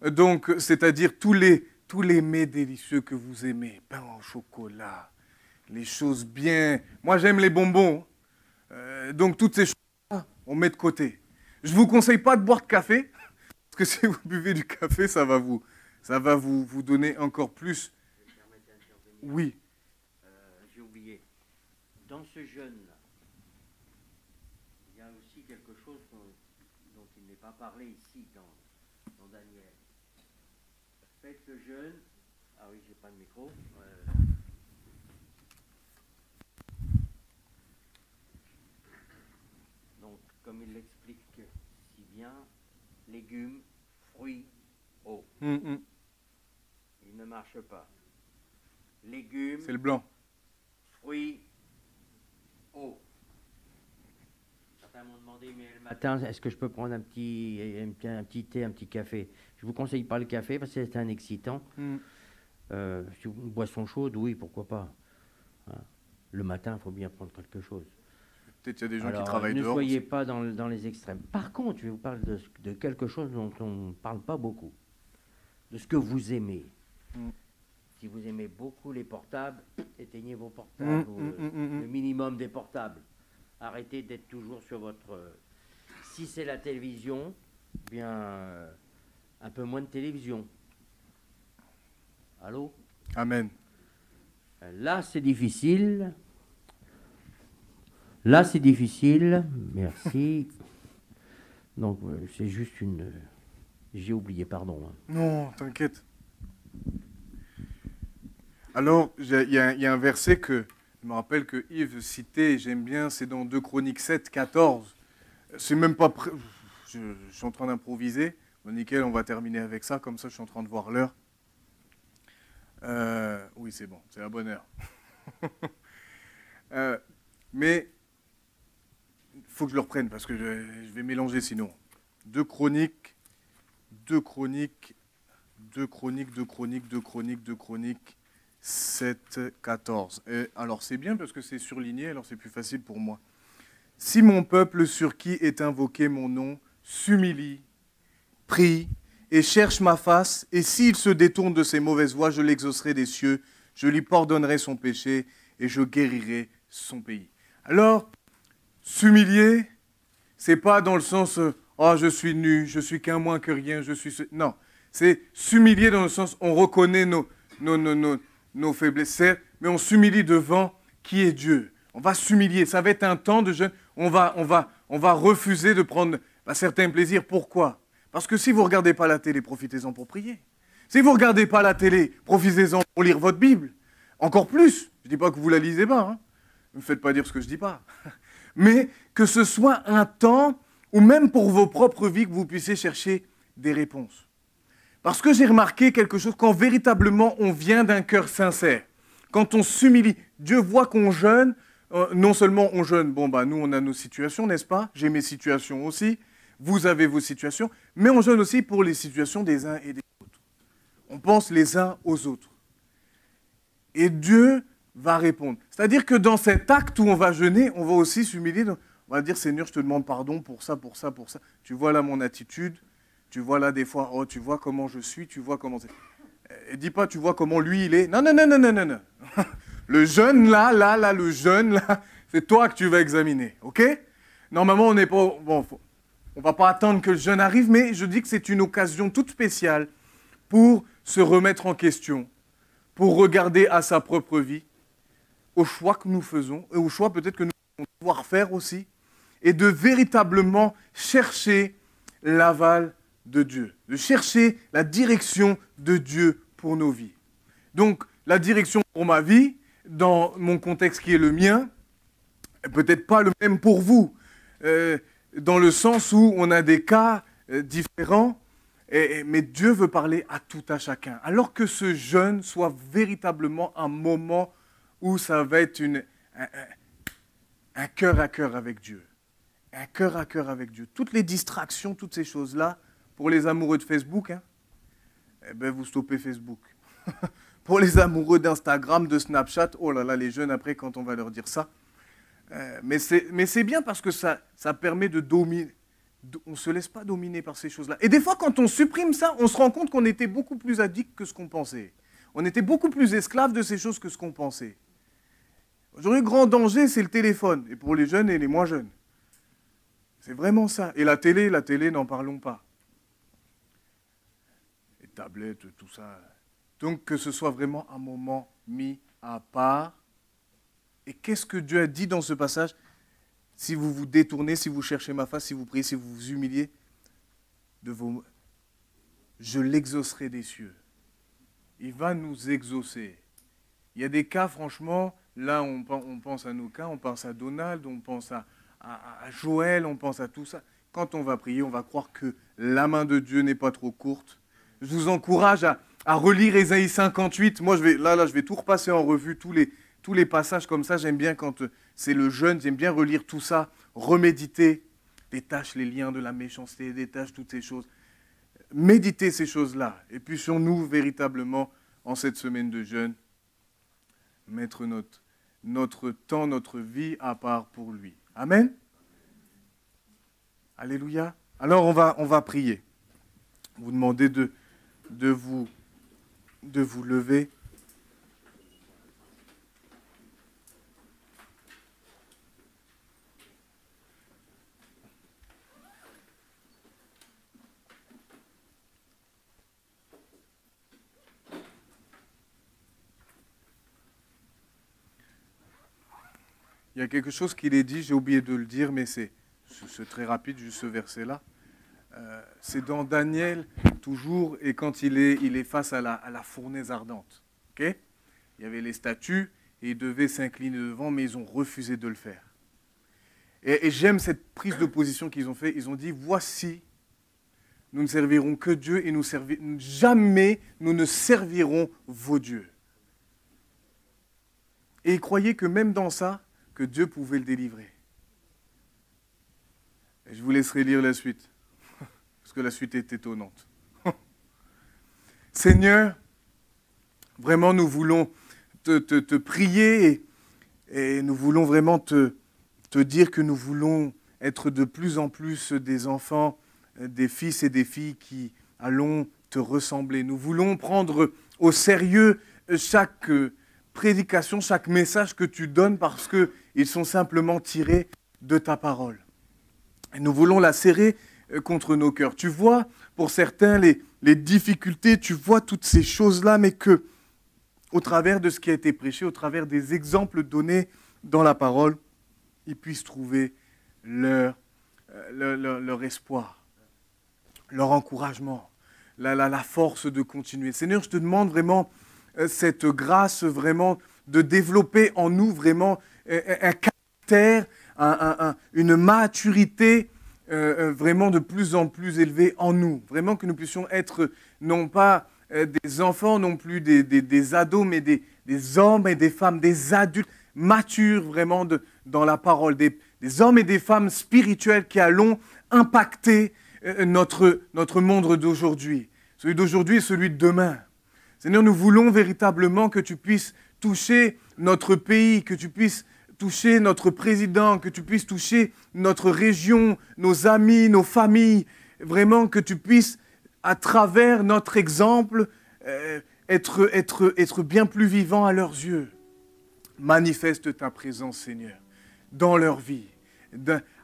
Donc, c'est-à-dire tous les mets délicieux que vous aimez. Pain au chocolat, les choses bien... Moi, j'aime les bonbons. Donc, toutes ces choses-là, on met de côté. Je ne vous conseille pas de boire de café, parce que si vous buvez du café, ça va vous donner encore plus. Oui. J'ai oublié. Dans ce jeûne-là, il y a aussi quelque chose dont il n'est pas parlé ici dans Daniel. Faites le jeûne. Ah oui, j'ai pas de micro. Donc, comme il l'explique si bien, légumes, fruits, eau. Il ne marche pas. Légumes. C'est le blanc. Fruits, eau. Certains m'ont demandé, mais le matin, est-ce que je peux prendre un petit thé, un petit café? Je ne vous conseille pas le café parce que c'est un excitant. Une boisson chaude, oui, pourquoi pas. Hein. Le matin, il faut bien prendre quelque chose. Peut-être qu'il y a des gens qui travaillent ne dehors. Ne soyez pas dans les extrêmes. Par contre, je vais vous parler de quelque chose dont on ne parle pas beaucoup. De ce que vous aimez. Si vous aimez beaucoup les portables, éteignez vos portables, le minimum des portables. Arrêtez d'être toujours sur votre... Si c'est la télévision, bien un peu moins de télévision. Allô? Amen. Là, c'est difficile. Là, c'est difficile. Merci. Donc, c'est juste une... J'ai oublié, pardon. Non, t'inquiète. Alors, il y a un verset que je me rappelle que Yves citait, j'aime bien, c'est dans 2 Chroniques 7, 14. C'est même pas... Je suis en train d'improviser. Bon, nickel, on va terminer avec ça, comme ça je suis en train de voir l'heure. Oui, c'est bon, c'est la bonne heure. Mais il faut que je le reprenne, parce que je vais mélanger sinon. 2 Chroniques, 7, 14. Et alors c'est bien parce que c'est surligné, alors c'est plus facile pour moi. Si mon peuple sur qui est invoqué mon nom s'humilie, prie et cherche ma face, et s'il se détourne de ses mauvaises voies, je l'exaucerai des cieux, je lui pardonnerai son péché et je guérirai son pays. Alors, s'humilier, c'est pas dans le sens oh, je suis nu, je suis qu'un moins que rien, je suis... Non, c'est s'humilier dans le sens on reconnaît nos faiblesses, mais on s'humilie devant qui est Dieu. On va s'humilier, ça va être un temps de jeûne, on va refuser de prendre certains plaisirs. Pourquoi? Parce que si vous ne regardez pas la télé, profitez-en pour prier. Si vous ne regardez pas la télé, profitez-en pour lire votre Bible. Encore plus, je ne dis pas que vous ne la lisez pas, hein. Ne me faites pas dire ce que je ne dis pas. Mais que ce soit un temps où même pour vos propres vies, que vous puissiez chercher des réponses. Parce que j'ai remarqué quelque chose, quand véritablement on vient d'un cœur sincère, quand on s'humilie, Dieu voit qu'on jeûne, non seulement on jeûne, bon bah nous on a nos situations, n'est-ce pas? J'ai mes situations aussi, vous avez vos situations, mais on jeûne aussi pour les situations des uns et des autres. On pense les uns aux autres. Et Dieu va répondre. C'est-à-dire que dans cet acte où on va jeûner, on va aussi s'humilier. On va dire, Seigneur, je te demande pardon pour ça, pour ça, pour ça. Tu vois là mon attitude, tu vois là des fois, oh, tu vois comment je suis, tu vois comment c'est. Et dis pas, tu vois comment lui il est. Non, non, non, non, non, non, non. Le jeûne là, le jeûne là, c'est toi que tu vas examiner, ok? Normalement, on n'est pas... Bon, on ne va pas attendre que le jeûne arrive, mais je dis que c'est une occasion toute spéciale pour se remettre en question, pour regarder à sa propre vie, aux choix que nous faisons, et aux choix peut-être que nous allons devoir faire aussi, et de véritablement chercher l'aval de Dieu, de chercher la direction de Dieu pour nos vies. Donc, la direction pour ma vie, dans mon contexte qui est le mien, peut-être pas le même pour vous, dans le sens où on a des cas différents, mais Dieu veut parler à tout à chacun. Alors que ce jeûne soit véritablement un moment où ça va être un cœur à cœur avec Dieu. Un cœur à cœur avec Dieu. Toutes les distractions, toutes ces choses-là, pour les amoureux de Facebook, hein, eh ben vous stoppez Facebook. Pour les amoureux d'Instagram, de Snapchat, oh là là, les jeunes après, quand on va leur dire ça. Mais c'est bien parce que ça permet de dominer. On ne se laisse pas dominer par ces choses-là. Et des fois, quand on supprime ça, on se rend compte qu'on était beaucoup plus addict que ce qu'on pensait. On était beaucoup plus esclave de ces choses que ce qu'on pensait. Aujourd'hui, le grand danger, c'est le téléphone. Et pour les jeunes et les moins jeunes. C'est vraiment ça. Et la télé, n'en parlons pas. Les tablettes, tout ça. Donc, que ce soit vraiment un moment mis à part. Et qu'est-ce que Dieu a dit dans ce passage? Si vous vous détournez, si vous cherchez ma face, si vous priez, si vous vous humiliez, je l'exaucerai des cieux. Il va nous exaucer. Il y a des cas, franchement, là on pense à nos cas, on pense à Donald, on pense à Joël, on pense à tout ça. Quand on va prier, on va croire que la main de Dieu n'est pas trop courte. Je vous encourage à relire Ésaïe 58. Moi, je vais tout repasser en revue, tous les passages comme ça. J'aime bien quand c'est le jeûne, j'aime bien relire tout ça, reméditer, détache les liens de la méchanceté, détache toutes ces choses. Méditer ces choses-là. Et puissions-nous véritablement, en cette semaine de jeûne, mettre notre temps, notre vie à part pour lui. Amen. Alléluia. Alors on va prier. Vous demandez de vous lever. Il y a quelque chose qu'il est dit, j'ai oublié de le dire, mais c'est très rapide, juste ce verset-là. C'est dans Daniel, toujours, et quand il est face à la fournaise ardente. Okay? Il y avait les statues, et ils devaient s'incliner devant, mais ils ont refusé de le faire. Et j'aime cette prise de position qu'ils ont fait. Ils ont dit, voici, nous ne servirons que Dieu, et jamais nous ne servirons vos dieux. Et ils croyaient que même dans ça, que Dieu pouvait le délivrer. Et je vous laisserai lire la suite, parce que la suite est étonnante. Seigneur, vraiment nous voulons te prier et nous voulons vraiment te dire que nous voulons être de plus en plus des enfants, des fils et des filles qui allons te ressembler. Nous voulons prendre au sérieux chaque prédication, chaque message que tu donnes parce qu'ils sont simplement tirés de ta parole. Et nous voulons la serrer contre nos cœurs. Tu vois, pour certains, les difficultés, tu vois toutes ces choses-là, mais que, au travers de ce qui a été prêché, au travers des exemples donnés dans la parole, ils puissent trouver leur espoir, leur encouragement, la force de continuer. Seigneur, je te demande vraiment cette grâce vraiment de développer en nous vraiment un caractère, une maturité vraiment de plus en plus élevée en nous. Vraiment que nous puissions être non pas des enfants, non plus des ados, mais des hommes et des femmes, des adultes matures vraiment dans la parole, des hommes et des femmes spirituels qui allons impacter notre monde d'aujourd'hui. Celui d'aujourd'hui et celui de demain. Seigneur, nous voulons véritablement que tu puisses toucher notre pays, que tu puisses toucher notre président, que tu puisses toucher notre région, nos amis, nos familles. Vraiment que tu puisses, à travers notre exemple, être bien plus vivant à leurs yeux. Manifeste ta présence, Seigneur, dans leur vie,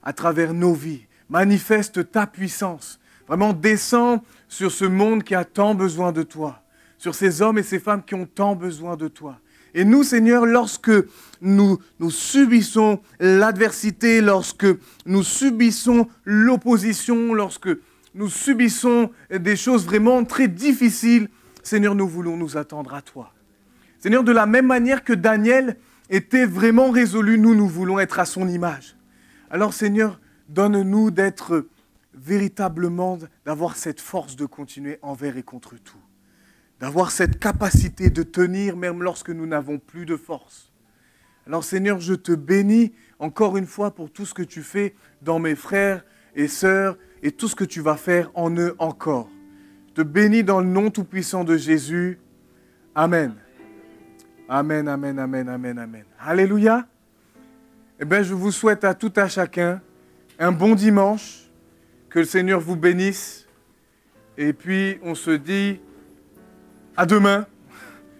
à travers nos vies. Manifeste ta puissance. Vraiment, descends sur ce monde qui a tant besoin de toi, sur ces hommes et ces femmes qui ont tant besoin de toi. Et nous, Seigneur, lorsque nous subissons l'adversité, lorsque nous subissons l'opposition, lorsque nous subissons des choses vraiment très difficiles, Seigneur, nous voulons nous attendre à toi. Seigneur, de la même manière que Daniel était vraiment résolu, nous voulons être à son image. Alors, Seigneur, donne-nous d'être véritablement, d'avoir cette force de continuer envers et contre tout. D'avoir cette capacité de tenir même lorsque nous n'avons plus de force. Alors Seigneur, je te bénis encore une fois pour tout ce que tu fais dans mes frères et sœurs et tout ce que tu vas faire en eux encore. Je te bénis dans le nom tout-puissant de Jésus. Amen. Amen, amen, amen, amen, amen. Alléluia. Eh bien, je vous souhaite à tout à chacun un bon dimanche. Que le Seigneur vous bénisse. Et puis, on se dit à demain.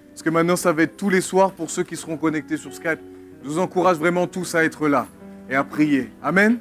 Parce que maintenant, ça va être tous les soirs pour ceux qui seront connectés sur Skype. Je vous encourage vraiment tous à être là et à prier. Amen.